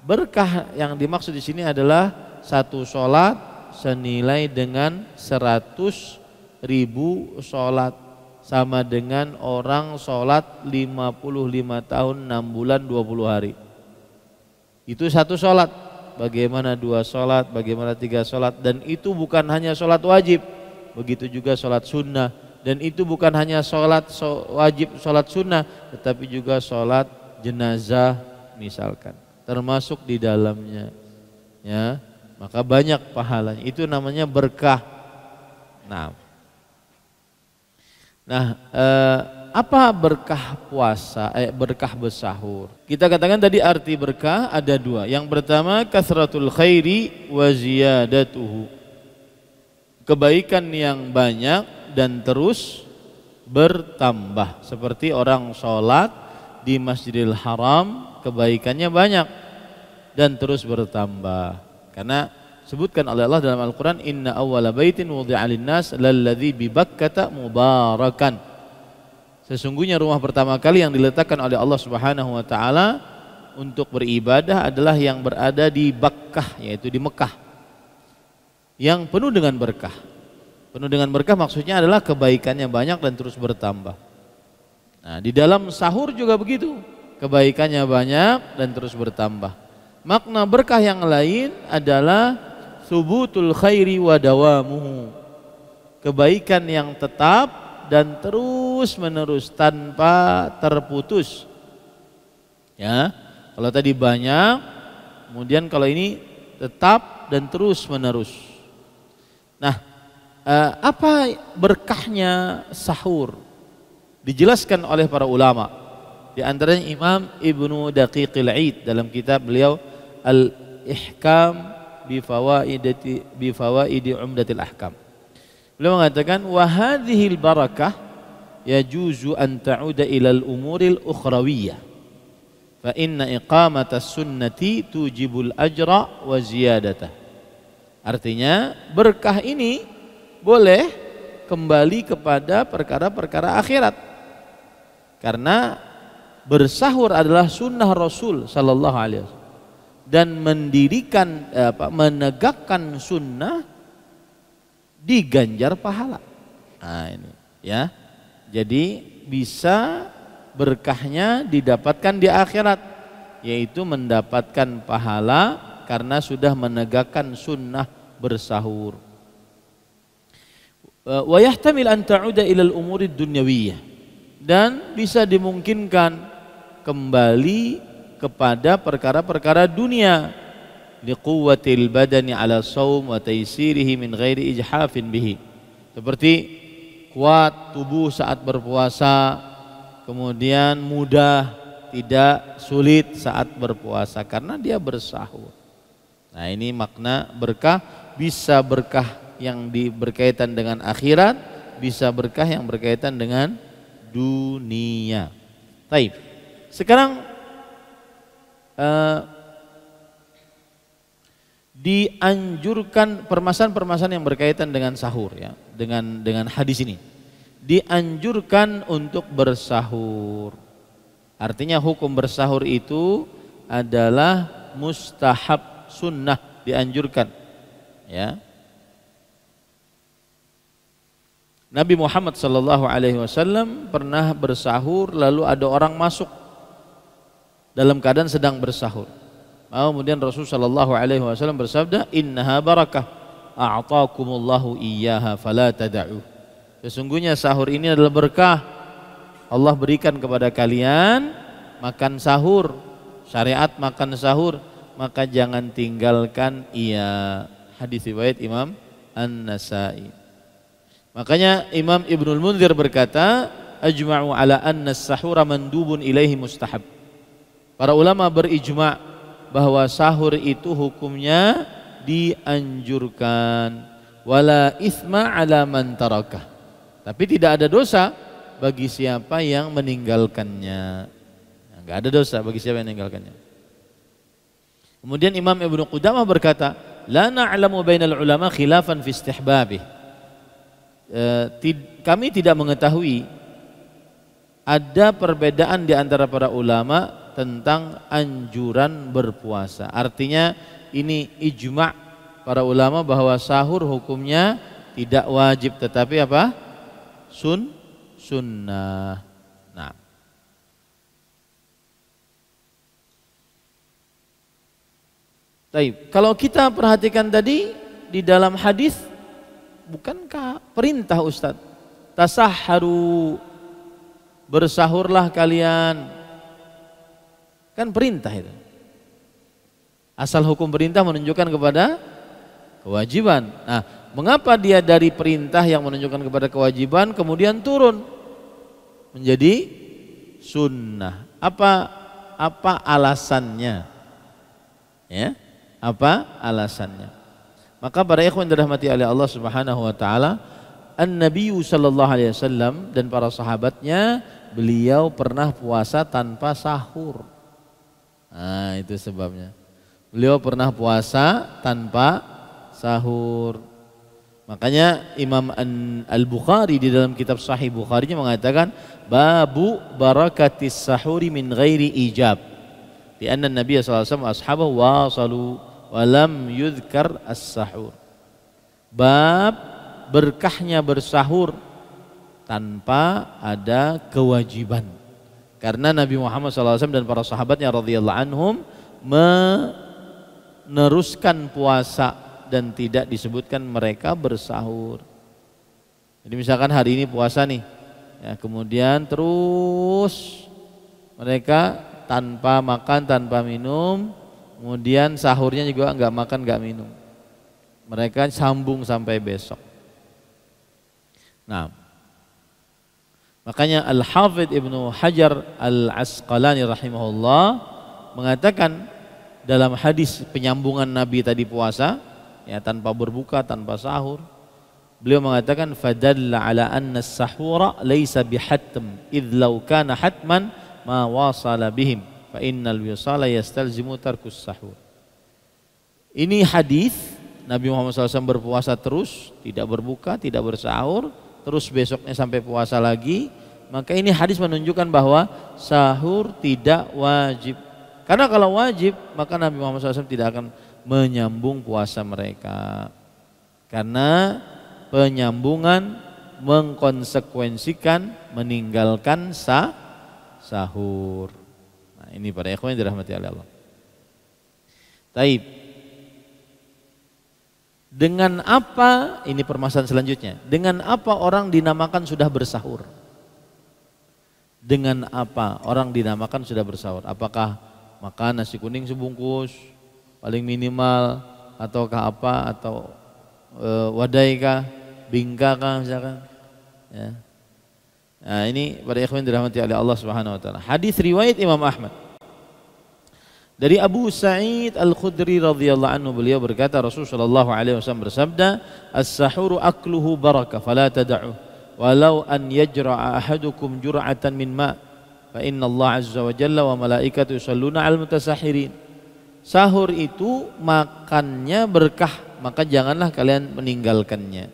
Berkah yang dimaksud di sini adalah satu sholat senilai dengan 100.000 sholat, sama dengan orang sholat 55 tahun 6 bulan 20 hari. Itu satu sholat. Bagaimana 2 sholat, bagaimana 3 sholat. Dan itu bukan hanya sholat wajib, begitu juga sholat sunnah. Dan itu bukan hanya sholat wajib, sholat sunnah, tetapi juga sholat jenazah misalkan, termasuk di dalamnya, ya, maka banyak pahalanya. Itu namanya berkah. Apa berkah puasa? Berkah bersahur. Kita katakan tadi arti berkah ada dua. Yang pertama kasratul khairi wa ziyadatuhu. Kebaikan yang banyak dan terus bertambah. Seperti orang sholat di Masjidil Haram, kebaikannya banyak dan terus bertambah. Karena sebutkan oleh Allah dalam Al-Quran, Inna awwala baitin wudi'a lin-nas lalladzi bi Bakkata mubarakan. Sesungguhnya rumah pertama kali yang diletakkan oleh Allah Subhanahu wa taala untuk beribadah adalah yang berada di Bakkah, yaitu di Mekah, yang penuh dengan berkah. Penuh dengan berkah maksudnya adalah kebaikannya banyak dan terus bertambah. Nah, di dalam sahur juga begitu, kebaikannya banyak dan terus bertambah. Makna berkah yang lain adalah subutul khairi wa dawamuhu. Kebaikan yang tetap dan terus menerus tanpa terputus. Ya, kalau tadi banyak, kemudian kalau ini tetap dan terus menerus. Nah, apa berkahnya sahur? Dijelaskan oleh para ulama. Di antaranya Imam Ibnu Daqiqil Aid dalam kitab beliau Al-Ihkam bi fawaidi Umdatil Ahkam. Beliau mengatakan wa hadhil barakah yajuzu an ta'uda ila al-umuril ukhrawiyah. Fa inna iqamatas sunnati tujibul ajra wa ziyadatah. Artinya berkah ini boleh kembali kepada perkara-perkara akhirat. Karena bersahur adalah sunnah Rasul sallallahu alaihi wasallam, dan mendirikan menegakkan sunnah diganjar pahala. Nah, ini ya. Jadi bisa berkahnya didapatkan di akhirat, yaitu mendapatkan pahala karena sudah menegakkan sunnah bersahur. Wa yahtamil an ta'uda ila al-umuri dunyawiyah, dan bisa dimungkinkan kembali kepada perkara-perkara dunia, liquwwatil badani ala shaum wa taysirihi min ghairi ijhafin bihi, seperti kuat tubuh saat berpuasa, kemudian mudah, tidak sulit saat berpuasa karena dia bersahur. Nah, ini makna berkah. Bisa berkah yang berkaitan dengan akhirat, bisa berkah yang berkaitan dengan dunia. Taib. Sekarang dianjurkan permasalahan-permasalahan yang berkaitan dengan sahur, ya, dengan hadis ini. dianjurkan untuk bersahur. Artinya hukum bersahur itu adalah mustahab, sunnah, dianjurkan. Ya. Nabi Muhammad SAW pernah bersahur, lalu ada orang masuk dalam keadaan sedang bersahur. Kemudian Rasulullah SAW bersabda, innaha barakah, a'taakumullahu iyyaha fala tada'u. Sesungguhnya sahur ini adalah berkah, Allah berikan kepada kalian makan sahur, syariat makan sahur, maka jangan tinggalkan ia. Hadis riwayat Imam An-Nasa'i. Makanya Imam Ibnul Munzir berkata, ajma'u ala anna as-sahura mandubun ilaihi mustahab. Para ulama berijma' bahwa sahur itu hukumnya dianjurkan, wala itsma ala man tarakah. Tapi tidak ada dosa bagi siapa yang meninggalkannya. Enggak ada dosa bagi siapa yang meninggalkannya. Kemudian Imam Ibnu Qudamah berkata, la na'lamu bainal ulama khilafan fi istihbabih. Kami tidak mengetahui ada perbedaan di antara para ulama tentang anjuran berpuasa. Artinya ini ijma' para ulama bahwa sahur hukumnya tidak wajib tetapi apa? Sunnah. Nah. Baik, kalau kita perhatikan tadi di dalam hadis, bukankah perintah Ustaz? Tasahharu, bersahurlah kalian. Kan perintah itu. Asal hukum perintah menunjukkan kepada kewajiban. Nah, mengapa dia dari perintah yang menunjukkan kepada kewajiban kemudian turun menjadi sunnah? Apa alasannya? Ya, apa alasannya? Maka para ikhwan dirahmati oleh Allah Subhanahu wa taala, An-Nabi sallallahu alaihi wasallam dan para sahabatnya, beliau pernah puasa tanpa sahur. Nah, itu sebabnya. Beliau pernah puasa tanpa sahur. Makanya Imam Al-Bukhari di dalam kitab Sahih Bukharinya mengatakan, babu barakatis sahuri min ghairi ijab. Di anna Nabi sallallahu alaihi wasallam ashabahu wasalu walam yudhkar as-sahur. Bab berkahnya bersahur tanpa ada kewajiban. Karena Nabi Muhammad SAW dan para sahabatnya radhiyallahu anhum meneruskan puasa dan tidak disebutkan mereka bersahur. Jadi misalkan hari ini puasa nih, ya, kemudian terus mereka tanpa makan, tanpa minum, kemudian sahurnya juga enggak makan, enggak minum. Mereka sambung sampai besok. Nah, makanya Al-Hafidh Ibnu Hajar Al-Asqalani rahimahullah mengatakan dalam hadis penyambungan Nabi tadi puasa, ya, tanpa berbuka, tanpa sahur, beliau mengatakan fadalla ala anna as-sahura laysa bihatm idh law kana hatman ma wasala bihim fa innal wisala yastalzimu tarkus sahur. Ini hadis Nabi Muhammad SAW berpuasa terus, tidak berbuka, tidak bersahur, terus besoknya sampai puasa lagi, maka ini hadis menunjukkan bahwa sahur tidak wajib. Karena kalau wajib, maka Nabi Muhammad SAW tidak akan menyambung puasa mereka. Karena penyambungan mengkonsekuensikan meninggalkan sahur. Nah, ini para ikhwan yang dirahmati oleh Allah. Taib. Dengan apa, ini permasalahan selanjutnya, dengan apa orang dinamakan sudah bersahur? Dengan apa orang dinamakan sudah bersahur? Apakah makan nasi kuning sebungkus paling minimal, ataukah apa, atau wadai kah, bingka kah misalkan, ya. Nah, ini pada ikhwan dirahmati oleh Allah Subhanahu wa taala. Hadis riwayat Imam Ahmad dari Abu Sa'id Al-Khudri radhiyallahu anhu, beliau berkata Rasulullah sallallahu alaihi wasallam bersabda, as-sahuru akluhu barakah fala tad'u walau an yajra'a ahadukum jur'atan min ma' fa inna Allah azza wa jalla wa malaikatu yusalluna 'alal mutasahhirin. Sahur itu makannya berkah, maka janganlah kalian meninggalkannya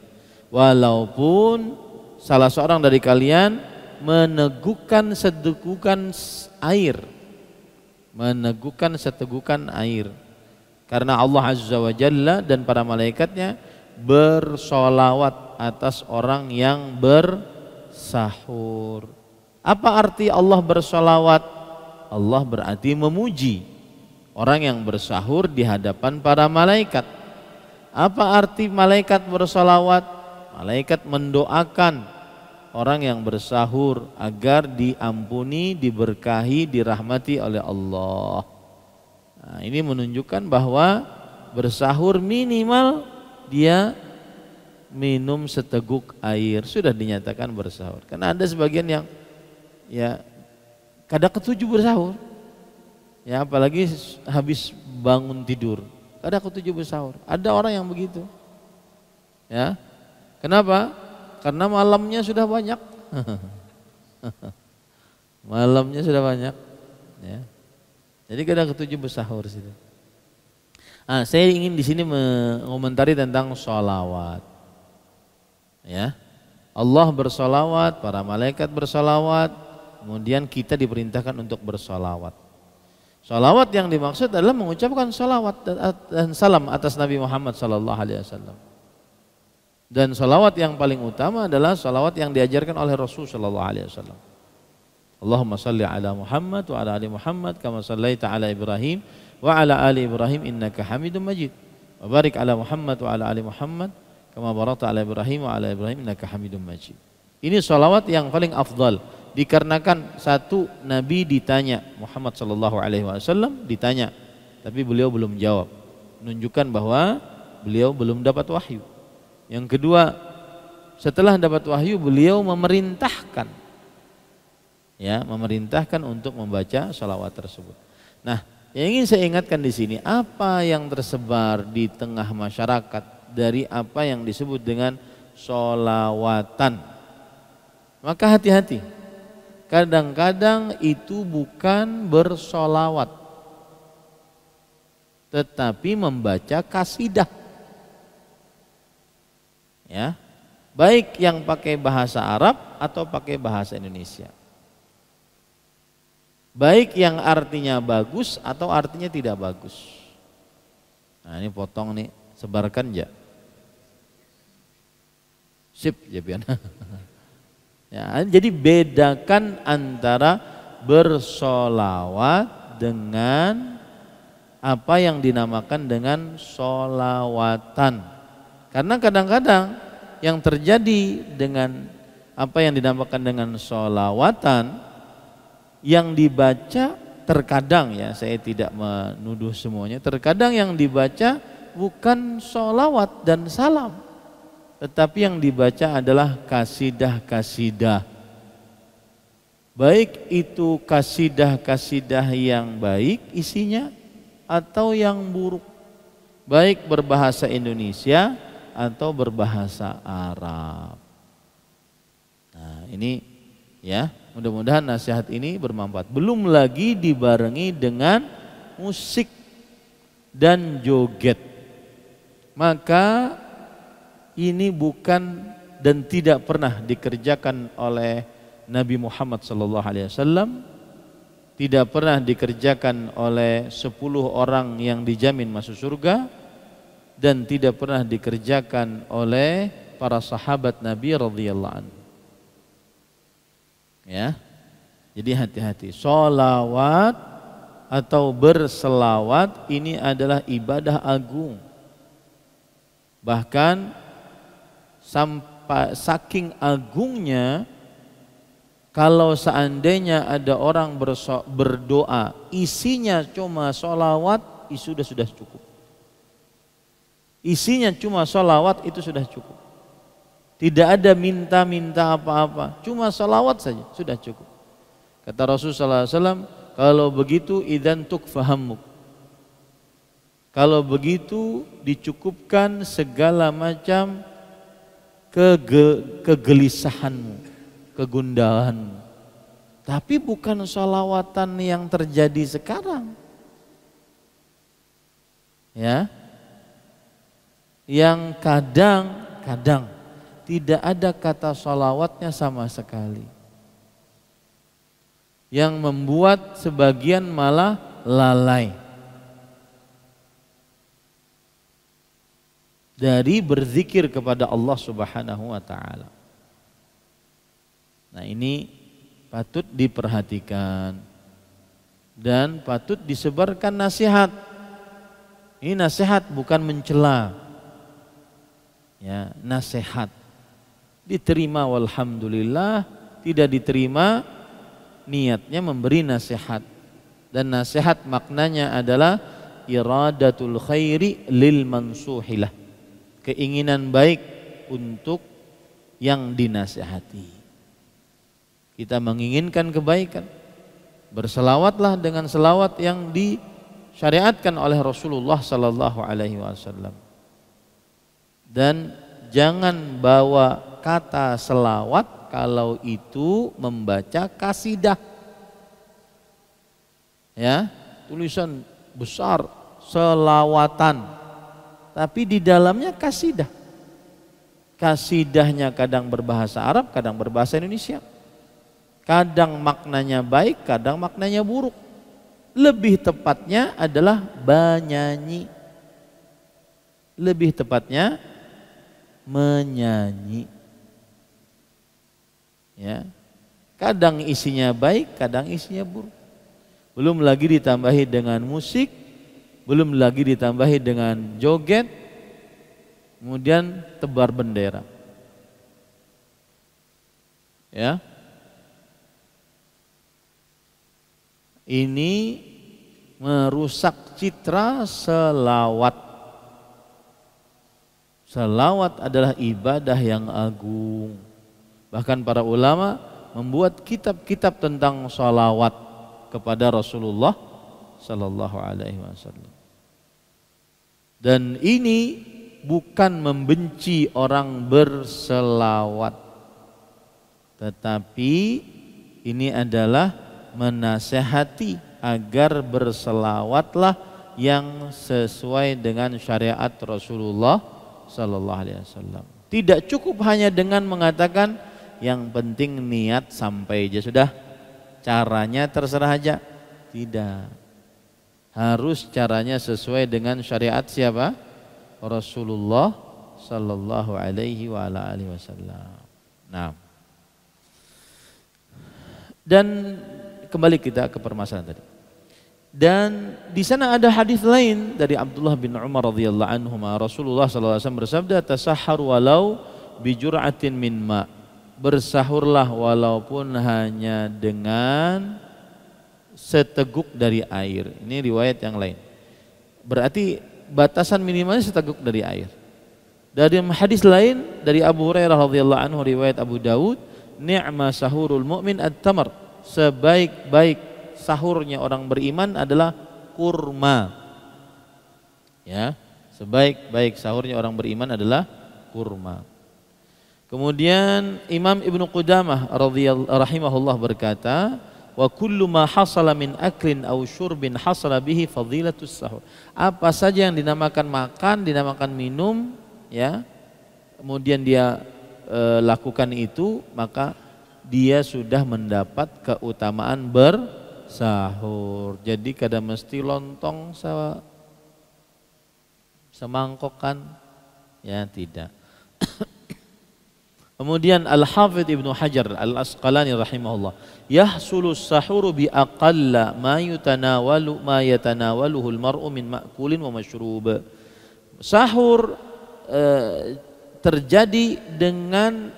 walaupun salah seorang dari kalian meneguhkan setegukan air, meneguhkan setegukan air, karena Allah Azza wa Jalla dan para malaikatnya bersolawat atas orang yang bersahur. Apa arti Allah bersolawat? Allah berarti memuji orang yang bersahur di hadapan para malaikat. Apa arti malaikat bersolawat? Malaikat mendoakan orang yang bersahur agar diampuni, diberkahi, dirahmati oleh Allah. Nah, ini menunjukkan bahwa bersahur minimal dia minum seteguk air, sudah dinyatakan bersahur. Karena ada sebagian yang ya kada ketujuh bersahur, ya apalagi habis bangun tidur kada ketujuh bersahur. Ada orang yang begitu, ya. Kenapa? Karena malamnya sudah banyak. Malamnya sudah banyak, ya. Jadi kada ketujuh bersahur situ. Nah, saya ingin di sini mengomentari tentang sholawat, ya. Allah bersolawat, para malaikat bersolawat, kemudian kita diperintahkan untuk bersolawat. Sholawat yang dimaksud adalah mengucapkan sholawat dan salam atas Nabi Muhammad SAW. Dan sholawat yang paling utama adalah sholawat yang diajarkan oleh Rasul SAW. Allahumma salli ala Muhammad wa ala ali Muhammad kama sallaita ala Ibrahim wa ala ali Ibrahim innaka Hamidum Majid. Wa barik ala Muhammad wa ala ali Muhammad kama barakta ala Ibrahim wa ala Ibrahim innaka Hamidum Majid. Ini sholawat yang paling afdal, dikarenakan satu, Nabi ditanya, Muhammad sallallahu alaihi wasallam ditanya, tapi beliau belum jawab, menunjukkan bahwa beliau belum dapat wahyu. Yang kedua, setelah dapat wahyu beliau memerintahkan, ya, memerintahkan untuk membaca sholawat tersebut. Nah, yang ingin saya ingatkan di sini, apa yang tersebar di tengah masyarakat dari apa yang disebut dengan sholawatan, maka hati-hati. Kadang-kadang itu bukan bersolawat, tetapi membaca kasidah, ya, baik yang pakai bahasa Arab atau pakai bahasa Indonesia, baik yang artinya bagus atau artinya tidak bagus. Nah, ini potong nih, sebarkan ya, sip ya pian. Ya, jadi bedakan antara bersolawat dengan apa yang dinamakan dengan solawatan. Karena kadang-kadang yang terjadi dengan apa yang dinamakan dengan solawatan, yang dibaca terkadang, ya saya tidak menuduh semuanya, terkadang yang dibaca bukan solawat dan salam, tetapi yang dibaca adalah kasidah-kasidah. Baik itu kasidah-kasidah yang baik isinya atau yang buruk, baik berbahasa Indonesia atau berbahasa Arab. Nah, ini ya, mudah-mudahan nasihat ini bermanfaat. Belum lagi dibarengi dengan musik dan joget. Maka ini bukan dan tidak pernah dikerjakan oleh Nabi Muhammad SAW, tidak pernah dikerjakan oleh 10 orang yang dijamin masuk surga, dan tidak pernah dikerjakan oleh para sahabat Nabi radhiyallahu anhu. Ya, jadi hati-hati. Sholawat atau berselawat ini adalah ibadah agung. Bahkan sampai saking agungnya, kalau seandainya ada orang berdoa isinya cuma sholawat, itu sudah cukup. Isinya cuma sholawat itu sudah cukup. Tidak ada minta-minta apa-apa, cuma sholawat saja sudah cukup. Kata Rasulullah SAW, kalau begitu idzan tukfahammuk, kalau begitu dicukupkan segala macam kegelisahanmu, kegundahanmu. Tapi bukan sholawatan yang terjadi sekarang, ya, yang kadang-kadang tidak ada kata sholawatnya sama sekali. Yang membuat sebagian malah lalai dari berzikir kepada Allah Subhanahu wa taala. Nah, ini patut diperhatikan dan patut disebarkan nasihat. Ini nasihat bukan mencela. Ya, nasihat. Diterima walhamdulillah, tidak diterima niatnya memberi nasihat. Dan nasihat maknanya adalah iradatul khairi lil mansuhilah. Keinginan baik untuk yang dinasihati. Kita menginginkan kebaikan. Berselawatlah dengan selawat yang disyariatkan oleh Rasulullah sallallahu alaihi wasallam. Dan jangan bawa kata selawat kalau itu membaca kasidah. Ya, tulisan besar selawatan. Tapi di dalamnya kasidah. Kasidahnya kadang berbahasa Arab, kadang berbahasa Indonesia. Kadang maknanya baik, kadang maknanya buruk. Lebih tepatnya adalah banyanyi. Lebih tepatnya menyanyi. Ya. Kadang isinya baik, kadang isinya buruk. Belum lagi ditambahi dengan musik, belum lagi ditambahi dengan joget, kemudian tebar bendera. Ya. Ini merusak citra selawat. Selawat adalah ibadah yang agung. Bahkan para ulama membuat kitab-kitab tentang selawat kepada Rasulullah sallallahu alaihi wasallam. Dan ini bukan membenci orang berselawat, tetapi ini adalah menasehati agar berselawatlah yang sesuai dengan syariat Rasulullah sallallahu alaihi wasallam. Tidak cukup hanya dengan mengatakan yang penting niat sampai aja sudah, caranya terserah aja. Tidak. Harus caranya sesuai dengan syariat siapa? Rasulullah sallallahu alaihi wasallam. Nah. Dan kembali kita ke permasalahan tadi. Dan di sana ada hadis lain dari Abdullah bin Umar radhiyallahu anhu, Rasulullah sallallahu alaihi wasallam bersabda, "Tasahhar walau bi jur'atin min ma." Bersahurlah walaupun hanya dengan seteguk dari air. Ini riwayat yang lain. Berarti batasan minimalnya seteguk dari air. Dari hadis lain dari Abu Hurairah radhiyallahu anhu riwayat Abu Dawud, "Ni'ma sahurul mu'min at-tamar." Sebaik-baik sahurnya orang beriman adalah kurma. Ya, sebaik-baik sahurnya orang beriman adalah kurma. Kemudian Imam Ibnu Qudamah rahimahullah berkata, "Wa kullu ma hasala min aklin aw syurbin hasala bihi fadilatus sahur." Apa saja yang dinamakan makan, dinamakan minum, ya. Kemudian dia lakukan itu, maka dia sudah mendapat keutamaan bersahur. Jadi kada mesti lontong semangkok kan? Ya, tidak. Kemudian Al-Hafidz Ibnu Hajar Al-Asqalani rahimahullah, "Yahsulu sahuru bi aqalla ma yatanawaluhu al-mar'u min ma'kulin wa mashrub." Sahur terjadi dengan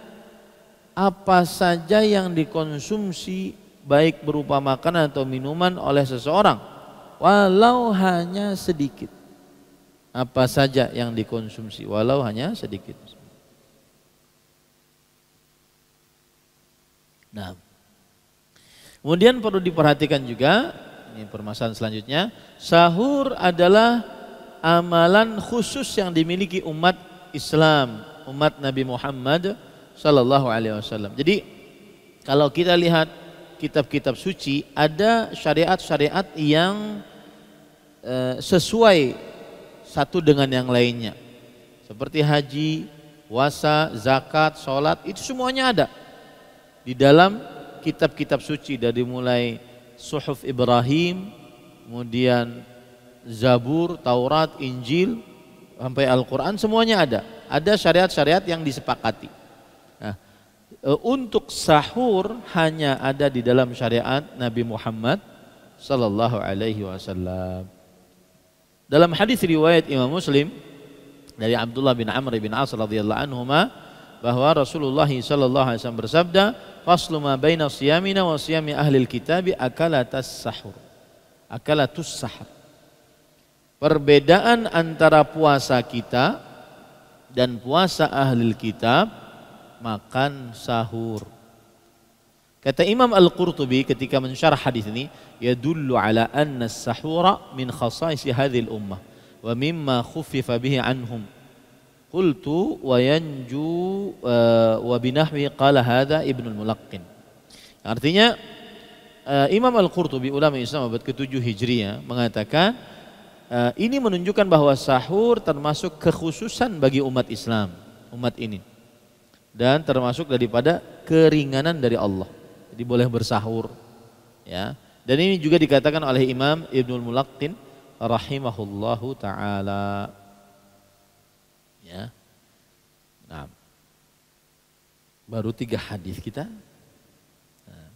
apa saja yang dikonsumsi baik berupa makanan atau minuman oleh seseorang, walau hanya sedikit. Apa saja yang dikonsumsi walau hanya sedikit. Nah, kemudian perlu diperhatikan juga, ini permasalahan selanjutnya, sahur adalah amalan khusus yang dimiliki umat Islam, umat Nabi Muhammad sallallahu alaihi wasallam. Jadi kalau kita lihat kitab-kitab suci, ada syariat-syariat yang sesuai satu dengan yang lainnya. Seperti haji, puasa, zakat, sholat, itu semuanya ada di dalam kitab-kitab suci, dari mulai Suhuf Ibrahim, kemudian Zabur, Taurat, Injil, sampai Al-Quran, semuanya ada. Ada syariat-syariat yang disepakati. Nah, untuk sahur hanya ada di dalam syariat Nabi Muhammad sallallahu alaihi wasallam. Dalam hadis riwayat Imam Muslim dari Abdullah bin Amr bin As radhiyallahu anhuma, bahwa Rasulullah sallallahu alaihi wasallam bersabda, "Faslu ma baina siyamina wa siyami ahlil kitabi akalatus sahur." Akalatus sahur. Perbedaan antara puasa kita dan puasa ahlil kitab, makan sahur. Kata Imam Al-Qurtubi ketika mensyarah hadis ini, yadullu ala anna as-sahura min khasaisi hadhil ummah wa mimma khuffifa bihi anhum. Qultu wa yanju wa binahwi qala hadha Ibnu al-Mulaqqin. Artinya Imam Al-Qurtubi, ulama Islam abad ke-7 Hijriah, mengatakan ini menunjukkan bahwa sahur termasuk kekhususan bagi umat Islam, umat ini, dan termasuk daripada keringanan dari Allah. Jadi boleh bersahur, ya. Dan ini juga dikatakan oleh Imam Ibnu al-Mulaqqin rahimahullahu taala, ya. Nah, baru 3 hadis kita. Nah.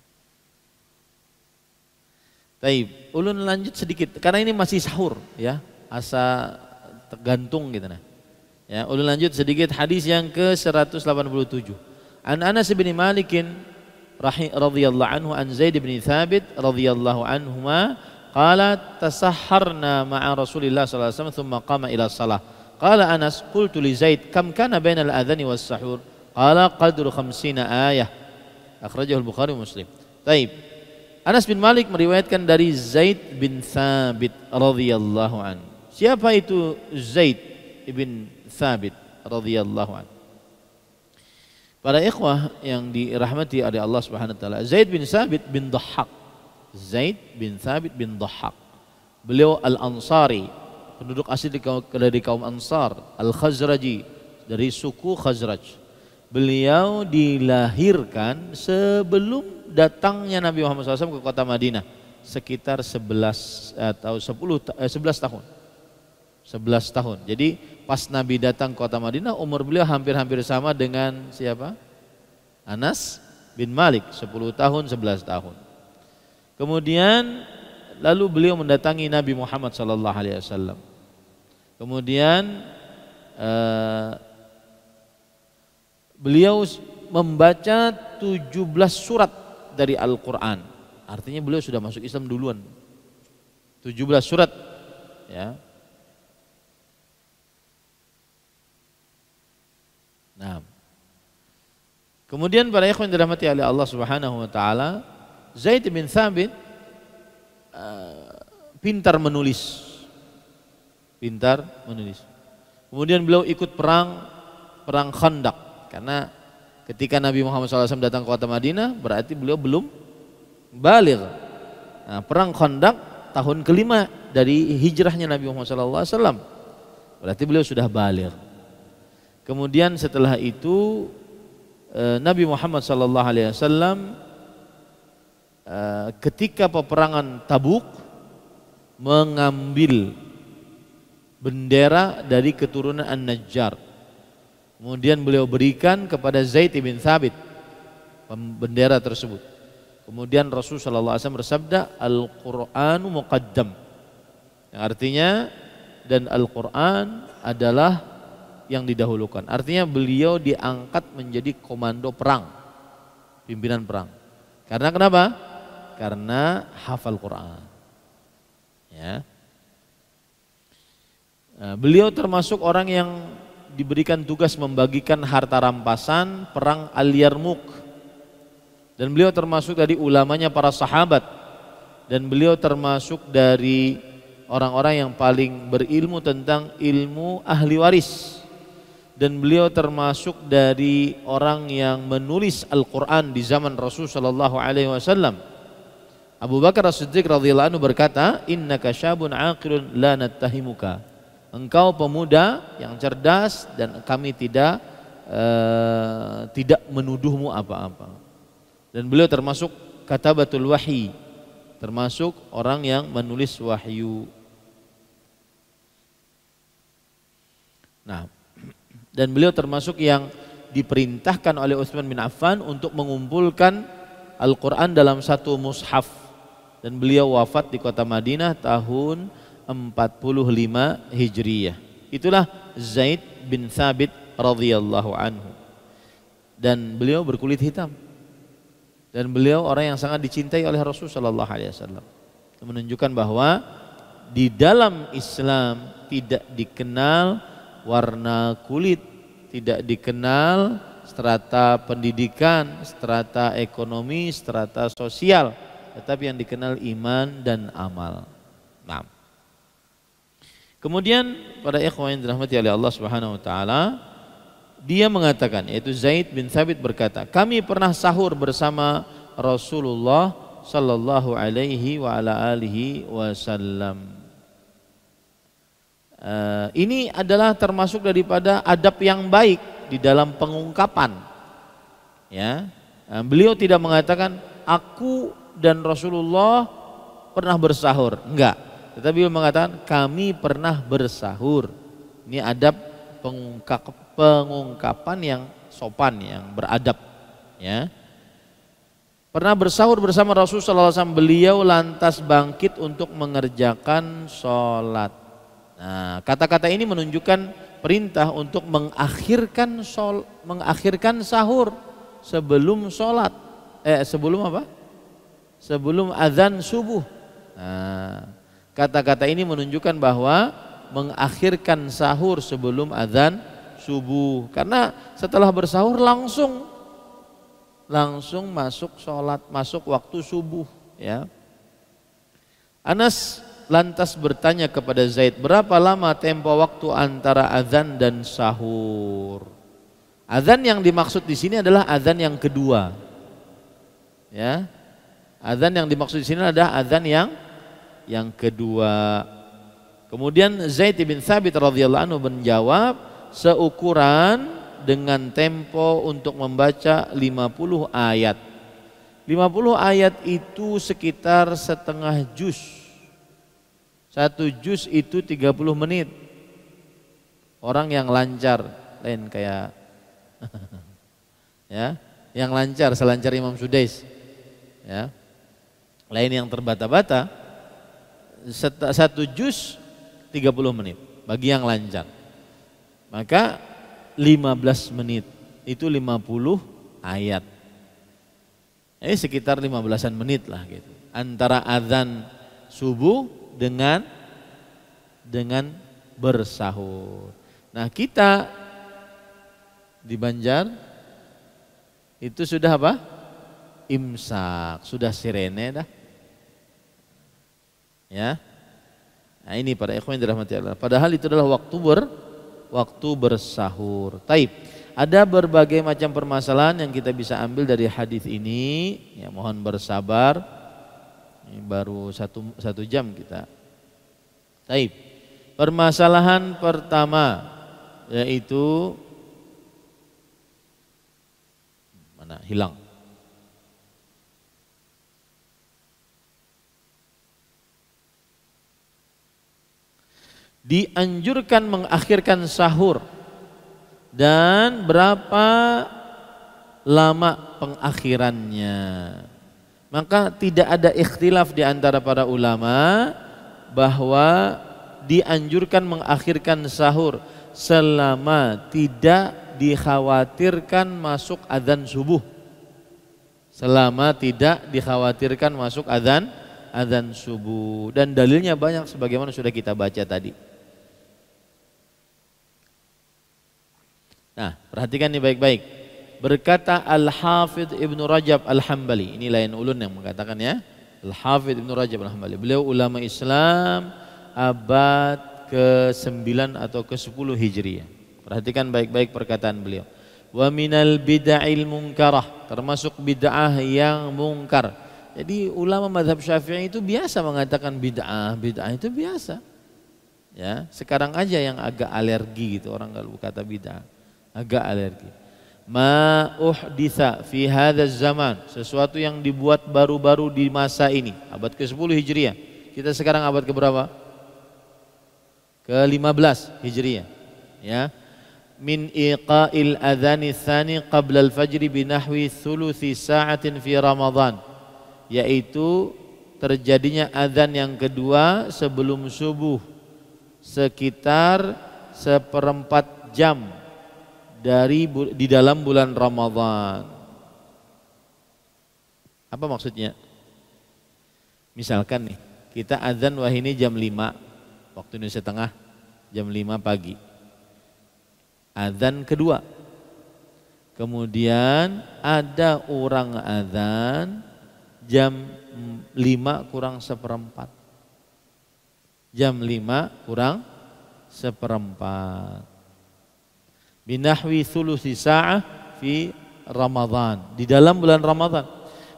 Taib, ulun lanjut sedikit karena ini masih sahur, ya. Asa tergantung gitu nah. Ya, ulun lanjut sedikit hadis yang ke-187. An Anas bin Malikin radhiyallahu anhu an Zaid bin Thabit radhiyallahu anhuma qala tasahharna ma'a Rasulillah sallallahu alaihi wasallam thumma qama ila shalah. Qala Anas qultu li Zaid kam kana bainal adhani was sahur? Qala qadru 50 ayah. Akhrajahu al-Bukhari wa Muslim. Taib. Anas bin Malik meriwayatkan dari Zaid bin Thabit radhiyallahu anhu. Siapa itu Zaid bin Thabit radhiyallahu anhu? Para ikhwah yang dirahmati oleh Allah Subhanahu wa taala, Zaid bin Thabit bin Dhahhak. Zaid bin Thabit bin Dhahhak. Beliau Al-Ansari, penduduk asli dari kaum Ansar, Al-Khazraji, dari suku Khazraj. Beliau dilahirkan sebelum datangnya Nabi Muhammad SAW ke kota Madinah, sekitar 11 tahun. 11 tahun. Jadi pas Nabi datang ke kota Madinah, umur beliau hampir-hampir sama dengan siapa? Anas bin Malik, 10 tahun, 11 tahun. Kemudian lalu beliau mendatangi Nabi Muhammad SAW. Kemudian beliau membaca 17 surat dari Al-Quran. Artinya beliau sudah masuk Islam duluan. 17 surat, ya. Nah, kemudian para ikhwan dirahmati oleh Allah Subhanahu wa taala, Zaid bin Thabit pintar menulis. Kemudian beliau ikut perang Khandaq, karena ketika Nabi Muhammad SAW datang ke kota Madinah berarti beliau belum baligh. Nah, perang Khandaq tahun kelima dari hijrahnya Nabi Muhammad SAW, berarti beliau sudah baligh. Kemudian setelah itu Nabi Muhammad SAW ketika peperangan Tabuk mengambil bendera dari keturunan An-Najjar. Kemudian beliau berikan kepada Zaid bin Thabit bendera tersebut. Kemudian Rasulullah SAW bersabda, Al-Qur'anu muqaddam, yang artinya dan Al-Quran adalah yang didahulukan. Artinya beliau diangkat menjadi komando perang, pimpinan perang. Karena kenapa? Karena hafal Quran, ya. Nah, beliau termasuk orang yang diberikan tugas membagikan harta rampasan perang Al-Yarmuk, dan beliau termasuk dari ulamanya para sahabat, dan beliau termasuk dari orang-orang yang paling berilmu tentang ilmu ahli waris. Dan beliau termasuk dari orang yang menulis Al-Quran di zaman Rasul sallallahu alaihi wasallam. Abu Bakar As-Siddiq radhiyallahu anhu berkata, innaka syabun aqilun la nattahimuka. Engkau pemuda yang cerdas dan kami tidak tidak menuduhmu apa-apa. Dan beliau termasuk katabatul wahyi, termasuk orang yang menulis wahyu. Nah, dan beliau termasuk yang diperintahkan oleh Utsman bin Affan untuk mengumpulkan Al-Quran dalam satu mushaf. Dan beliau wafat di kota Madinah tahun 45 Hijriyah. Itulah Zaid bin Thabit radhiyallahu anhu. Dan beliau berkulit hitam. Dan beliau orang yang sangat dicintai oleh Rasulullah sallallahu alaihi wasallam. Menunjukkan bahwa di dalam Islam tidak dikenal warna kulit, tidak dikenal strata pendidikan, strata ekonomi, strata sosial, tetapi yang dikenal iman dan amal. Nah, kemudian pada ikhwan yang dirahmati oleh Allah Subhanahu wa taala, dia mengatakan, yaitu Zaid bin Thabit berkata, kami pernah sahur bersama Rasulullah sallallahu alaihi wa ala alihi wasallam. Ini adalah termasuk daripada adab yang baik di dalam pengungkapan. Ya, beliau tidak mengatakan aku dan Rasulullah pernah bersahur, enggak. Tetapi beliau mengatakan kami pernah bersahur. Ini adab pengungkapan yang sopan, yang beradab. Ya, pernah bersahur bersama Rasulullah SAW. Beliau lantas bangkit untuk mengerjakan sholat. Nah, kata-kata ini menunjukkan perintah untuk mengakhirkan sahur sebelum sholat. Sebelum apa? Sebelum azan subuh. Nah, kata-kata ini menunjukkan bahwa mengakhirkan sahur sebelum azan subuh, karena setelah bersahur langsung masuk sholat, masuk waktu subuh. Ya. Anas lantas bertanya kepada Zaid, berapa lama tempo waktu antara azan dan sahur? Azan yang dimaksud di sini adalah azan yang kedua. Ya, azan yang dimaksud di sini adalah azan yang kedua. Kemudian Zaid bin Thabit radhiyallahu anhu menjawab, seukuran dengan tempo untuk membaca 50 ayat. 50 ayat itu sekitar setengah juz. Satu juz itu 30 menit. Orang yang lancar, lain kayak ya, yang lancar selancar Imam Sudais. Ya. Lain yang terbata-bata, satu juz 30 menit bagi yang lancar. Maka 15 menit itu 50 ayat. Ini sekitar 15-an menit lah gitu. Antara azan subuh dengan bersahur. Nah, kita di Banjar itu sudah apa? Imsak, sudah sirene dah. Ya. Nah, ini para ikhwan dirahmati Allah. Padahal itu adalah waktu bersahur. Taib. Ada berbagai macam permasalahan yang kita bisa ambil dari hadis ini. Ya, mohon bersabar. Ini baru satu jam kita. Taib. Permasalahan pertama yaitu mana hilang. Dianjurkan mengakhirkan sahur dan berapa lama pengakhirannya. Maka tidak ada ikhtilaf di antara para ulama bahwa dianjurkan mengakhirkan sahur selama tidak dikhawatirkan masuk adzan subuh. Selama tidak dikhawatirkan masuk adzan subuh, dan dalilnya banyak sebagaimana sudah kita baca tadi. Nah, perhatikan ini baik-baik. Berkata Al-Hafidh Ibnu Rajab Al-Hambali, ini lain ulun yang mengatakan ya. Al-Hafidh Ibnu Rajab Al-Hambali, beliau ulama Islam abad ke-9 atau ke-10 Hijriah. Perhatikan baik-baik perkataan beliau. Wa minal bid'il munkarah, termasuk bid'ah yang mungkar. Jadi ulama mazhab Syafi'i itu biasa mengatakan bid'ah itu biasa. Ya, sekarang aja yang agak alergi gitu orang kalau kata bid'ah. agak alergi. Ma uhditsa fi hadzal zaman, sesuatu yang dibuat baru-baru di masa ini, abad ke-10 Hijriah. Kita sekarang abad ke berapa? Ke-15 Hijriah. Ya. Min iqa'il adzani tsani qabla al-fajr binahwi thuluthi sa'atin fi Ramadan, yaitu terjadinya azan yang kedua sebelum subuh sekitar 1/4 jam di dalam bulan Ramadan. Apa maksudnya? Misalkan nih, kita azan wah ini jam 5 waktu Indonesia Tengah, jam 5 pagi. Azan kedua. Kemudian ada orang azan jam 5 kurang 1/4. Jam 5 kurang 1/4. Binahwi thuluthi sa'ah fi Ramadan, di dalam bulan Ramadan.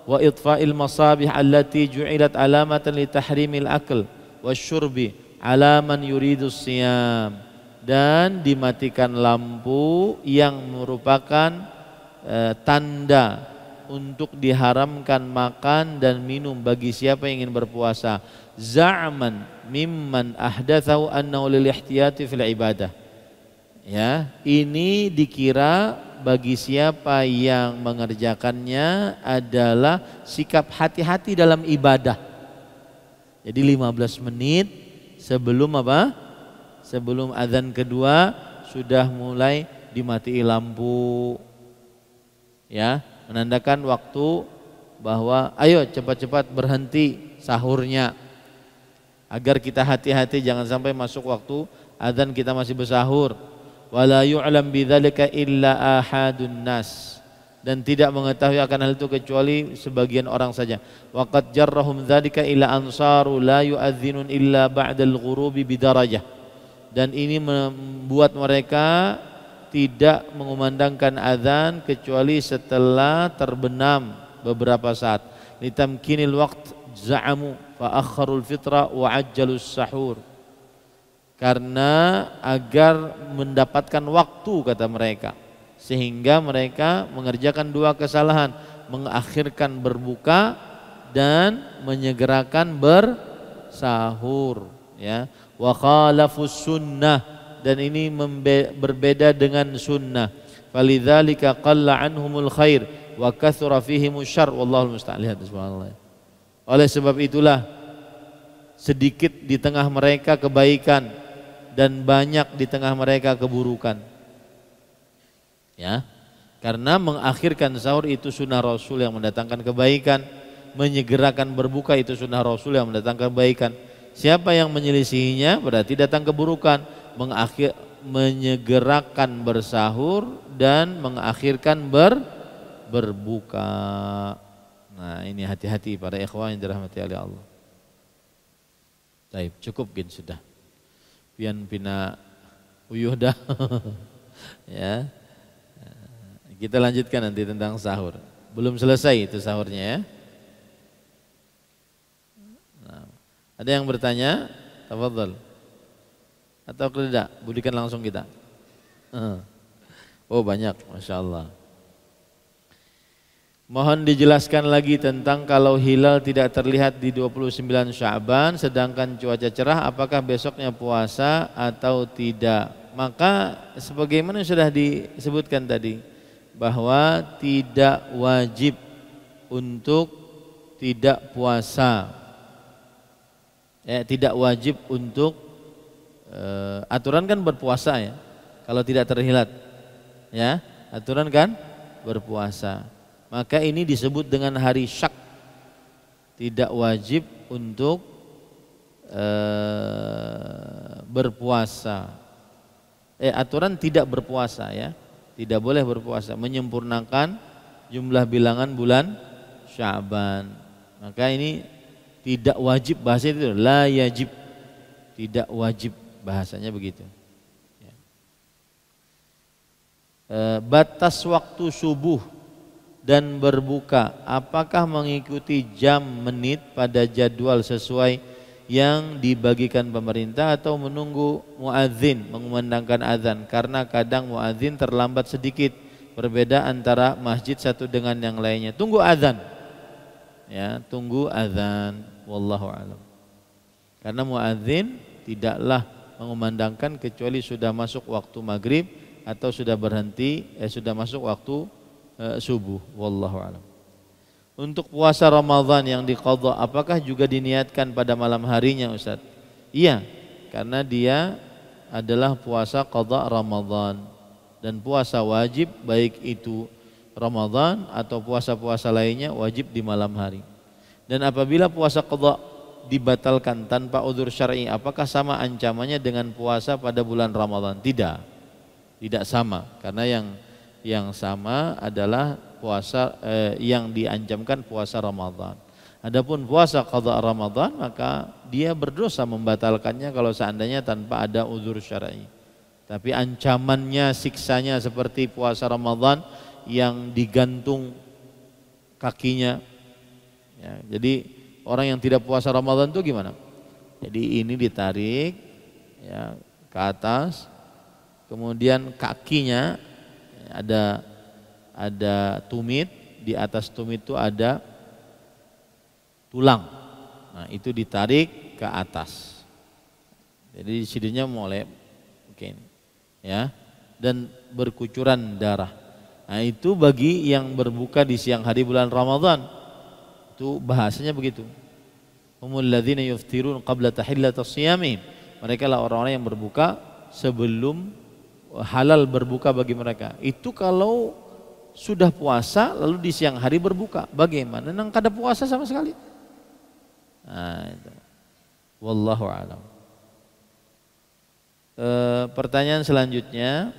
Wa itfa'il masabih allati ju'ilat alamatan li tahrimil akl wasyurbi ala man yuridu siyam, dan dimatikan lampu yang merupakan tanda untuk diharamkan makan dan minum bagi siapa yang ingin berpuasa. Za'man mimman ahdatsahu annahu lil ihtiyati fil ibadah. Ya, ini dikira bagi siapa yang mengerjakannya adalah sikap hati-hati dalam ibadah. Jadi 15 menit sebelum apa? Sebelum azan kedua sudah mulai dimatii lampu, ya, menandakan waktu bahwa ayo cepat-cepat berhenti sahurnya, agar kita hati-hati jangan sampai masuk waktu azan kita masih bersahur. Wala yu'lam bidzalika illa ahadun nas, dan tidak mengetahui akan hal itu kecuali sebagian orang saja. Waqad jarrahum dzalika ila ansaru la yu'adzinun illa ba'dal ghurubi bidarajah, dan ini membuat mereka tidak mengumandangkan azan kecuali setelah terbenam beberapa saat. Litamkinil waqt za'amu fa akharul fitra wa ajjalus sahur, karena agar mendapatkan waktu kata mereka, sehingga mereka mengerjakan dua kesalahan, mengakhirkan berbuka dan menyegerakan bersahur, ya. Wa khalafus sunnah, dan ini berbeda dengan sunnah. Falidzalika qalla anhumul khair wa kathura fihimus syarr wallahul musta'an. Lihat subhanallah. Oleh sebab itulah sedikit di tengah mereka kebaikan dan banyak di tengah mereka keburukan. Ya. Karena mengakhirkan sahur itu sunnah Rasul yang mendatangkan kebaikan, menyegerakan berbuka itu sunnah Rasul yang mendatangkan kebaikan. Siapa yang menyelisihinya berarti datang keburukan. Menyegerakan bersahur dan mengakhirkan berbuka. Nah, ini hati-hati para ikhwan yang dirahmati oleh Allah. Baik, cukup gin sudah. Pian pina uyuh dah. Ya. Kita lanjutkan nanti tentang sahur. Belum selesai itu sahurnya ya. Ada yang bertanya? Tafadhal. Atau tidak? Budikan langsung kita. Oh banyak, Masya Allah. Mohon dijelaskan lagi tentang kalau hilal tidak terlihat di 29 Sya'ban sedangkan cuaca cerah, apakah besoknya puasa atau tidak? Maka sebagaimana sudah disebutkan tadi, bahwa tidak wajib untuk tidak puasa. Tidak wajib untuk aturan kan berpuasa ya, kalau tidak terhilat ya, aturan kan berpuasa, maka ini disebut dengan hari syak, tidak wajib untuk berpuasa, aturan tidak berpuasa ya, tidak boleh berpuasa, menyempurnakan jumlah bilangan bulan Sya'ban, maka ini tidak wajib, bahasa itu la yajib, tidak wajib bahasanya begitu. Batas waktu subuh dan berbuka, apakah mengikuti jam menit pada jadwal sesuai yang dibagikan pemerintah atau menunggu muadzin mengumandangkan azan, karena kadang muadzin terlambat sedikit. Berbeda antara masjid satu dengan yang lainnya. Tunggu azan. Ya, tunggu azan. Wallahu a'lam. Karena muadzin tidaklah mengumandangkan kecuali sudah masuk waktu maghrib atau sudah berhenti, sudah masuk waktu subuh. Wallahu a'lam. Untuk puasa Ramadan yang diqadha, apakah juga diniatkan pada malam harinya, Ustaz? Iya, karena dia adalah puasa qadha Ramadan. Dan puasa wajib baik itu Ramadan atau puasa-puasa lainnya wajib di malam hari. Dan apabila puasa qadha dibatalkan tanpa udzur syar'i, apakah sama ancamannya dengan puasa pada bulan Ramadan? Tidak. Tidak sama, karena yang sama adalah puasa yang diancamkan puasa Ramadan. Adapun puasa qadha Ramadan, maka dia berdosa membatalkannya kalau seandainya tanpa ada udzur syar'i. Tapi ancamannya, siksanya seperti puasa Ramadan yang digantung kakinya. Ya, jadi orang yang tidak puasa Ramadan itu gimana? Jadi ini ditarik ya ke atas, kemudian kakinya ada tumit, di atas tumit itu ada tulang. Nah, itu ditarik ke atas. Jadi sidinnya mulai mungkin ya, dan berkucuran darah. Nah, itu bagi yang berbuka di siang hari bulan Ramadan. Itu bahasanya begitu. Humul ladzina yuftirun qabla tahillatas shiyamihim. Mereka lah orang-orang yang berbuka sebelum halal berbuka bagi mereka. Itu kalau sudah puasa lalu di siang hari berbuka. Bagaimana? Nang kada puasa sama sekali. Nah, itu. Wallahu a'lam. Pertanyaan selanjutnya,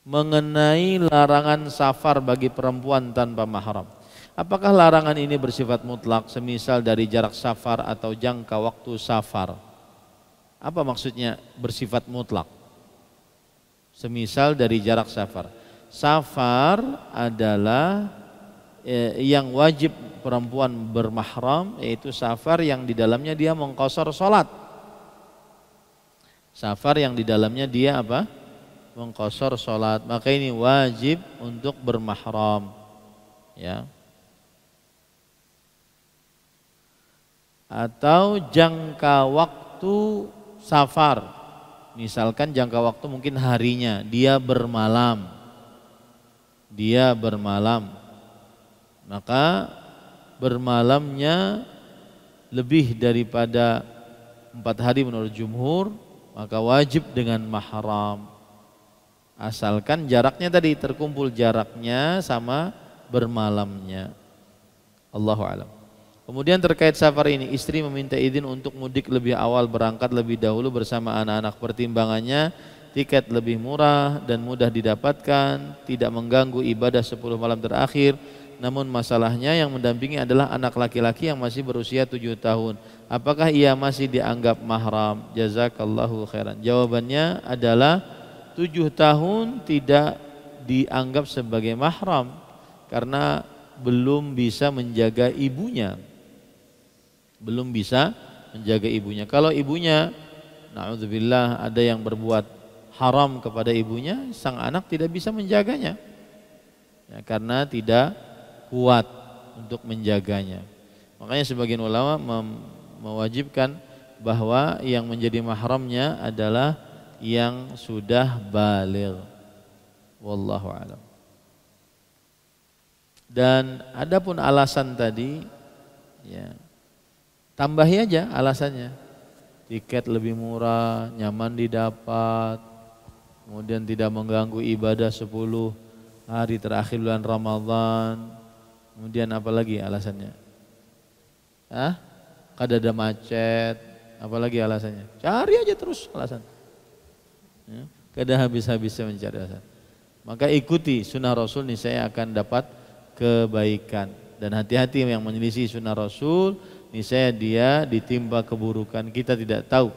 mengenai larangan safar bagi perempuan tanpa mahram. Apakah larangan ini bersifat mutlak, semisal dari jarak safar atau jangka waktu safar? Apa maksudnya bersifat mutlak? Semisal dari jarak safar. Safar adalah yang wajib perempuan bermahram, yaitu safar yang di dalamnya dia mengqashar salat. Safar yang di dalamnya dia apa? Mengqashar salat. Maka ini wajib untuk bermahram. Ya. Atau jangka waktu safar. Misalkan jangka waktu mungkin harinya dia bermalam. Dia bermalam. Maka bermalamnya lebih daripada 4 hari menurut jumhur, maka wajib dengan mahram. Asalkan jaraknya tadi terkumpul jaraknya sama bermalamnya. Allahu a'lam. Kemudian terkait safar ini, istri meminta izin untuk mudik lebih awal, berangkat lebih dahulu bersama anak-anak. Pertimbangannya tiket lebih murah dan mudah didapatkan, tidak mengganggu ibadah 10 malam terakhir. Namun masalahnya yang mendampingi adalah anak laki-laki yang masih berusia 7 tahun. Apakah ia masih dianggap mahram? Jazakallahu khairan. Jawabannya adalah 7 tahun tidak dianggap sebagai mahram karena belum bisa menjaga ibunya. Belum bisa menjaga ibunya. Kalau ibunya, na'udzubillah, ada yang berbuat haram kepada ibunya, sang anak tidak bisa menjaganya. Ya, karena tidak kuat untuk menjaganya. Makanya sebagian ulama mewajibkan bahwa yang menjadi mahramnya adalah yang sudah baligh. Wallahu a'lam. Dan adapun alasan tadi, ya, tambahi aja alasannya. Tiket lebih murah, nyaman didapat, kemudian tidak mengganggu ibadah 10 hari terakhir bulan Ramadan. Kemudian apa lagi alasannya? Kada ada macet, apa lagi alasannya? Cari aja terus alasan. Ya, kada habis-habisnya mencari alasan. Maka ikuti sunnah Rasul, niscaya akan dapat kebaikan. Dan hati-hati yang menyelisih sunnah Rasul, niscaya dia ditimpa keburukan. Kita tidak tahu.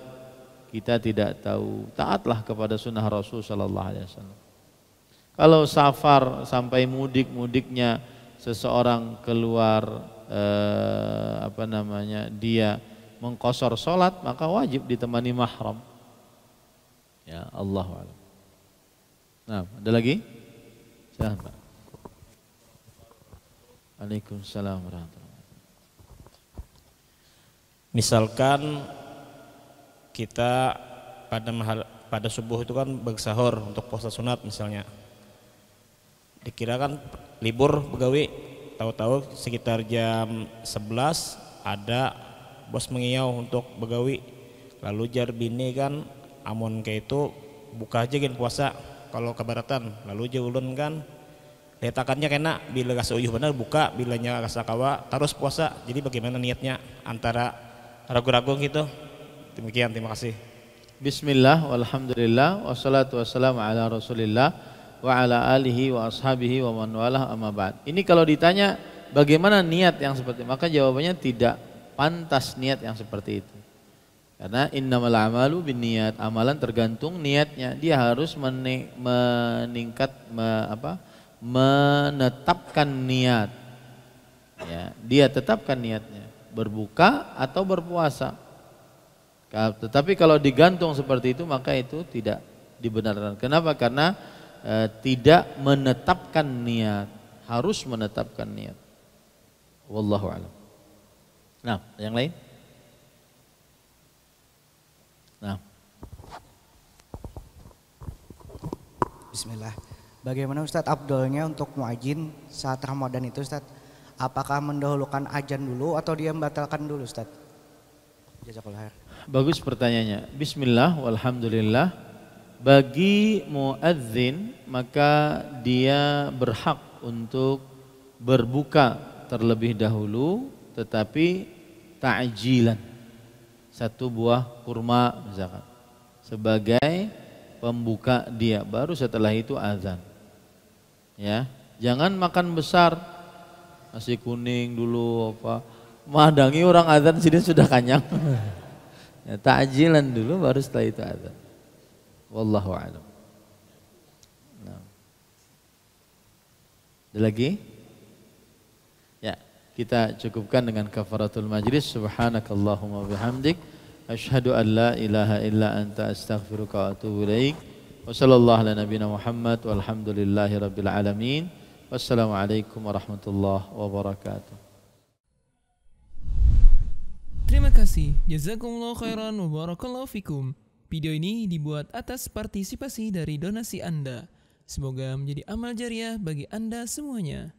Kita tidak tahu. Taatlah kepada sunnah Rasul sallallahu alaihi wasallam. Kalau safar sampai mudiknya seseorang keluar dia mengqashar sholat, maka wajib ditemani mahram. Ya, Allahu a'lam. Nah, ada lagi? Silahkan Pak. Waalaikumsalam warahmatullahi wabarakatuh. Misalkan kita pada subuh itu kan bersahur untuk puasa sunat misalnya. Dikirakan libur begawi, tahu-tahu sekitar jam 11 ada bos mengiau untuk begawi. Lalu jar bini kan amun kayak itu buka aja kan puasa kalau kebaratan. Lalu jar ulun kan letakannya kena bila rasa uyuh benar buka, bilanya rasa kawa terus puasa. Jadi bagaimana niatnya antara ragu-ragu gitu? Demikian, terima kasih. Bismillah, walhamdulillah, wassalatu wassalamu ala rasulillah wa ala alihi wa ashabihi wa man walah amma ba'd. Ini kalau ditanya bagaimana niat yang seperti itu, maka jawabannya tidak pantas niat yang seperti itu. Karena innamal a'malu binniyat, amalan tergantung niatnya. Dia harus menetapkan niat. Ya, dia tetapkan niatnya, berbuka atau berpuasa. Tetapi kalau digantung seperti itu maka itu tidak dibenarkan. Kenapa? Karena tidak menetapkan niat, harus menetapkan niat. Wallahu a'lam. Nah, yang lain? Nah. Bismillah. Bagaimana Ustadz afdolnya untuk muadzin saat Ramadan itu Ustadz? Apakah mendahulukan azan dulu atau dia membatalkan dulu Ustadz? Jazakallah khair. Bagus pertanyaannya. Bismillah, walhamdulillah. Bagi muadzin maka dia berhak untuk berbuka terlebih dahulu, tetapi ta'jilan, satu buah kurma misalkan sebagai pembuka dia, baru setelah itu azan. Ya, jangan makan besar, nasi kuning dulu madangi orang azan sini sudah kenyang. Ya, ta'jilan dulu baru setelah itu azan. Wallahu a'lam. Nah. Ada lagi? Ya, kita cukupkan dengan kafaratul majlis. Subhanakallahumma bihamdik, asyhadu an la ilaha illa anta astaghfiruka wa atubu ilaik. Wa sallallahu ala nabiyina Muhammad walhamdulillahi rabbil alamin. Wassalamualaikum warahmatullahi wabarakatuh. Terima kasih. Jazakumullah khairan wa barakallahu fikum. Video ini dibuat atas partisipasi dari donasi Anda. Semoga menjadi amal jariah bagi Anda semuanya.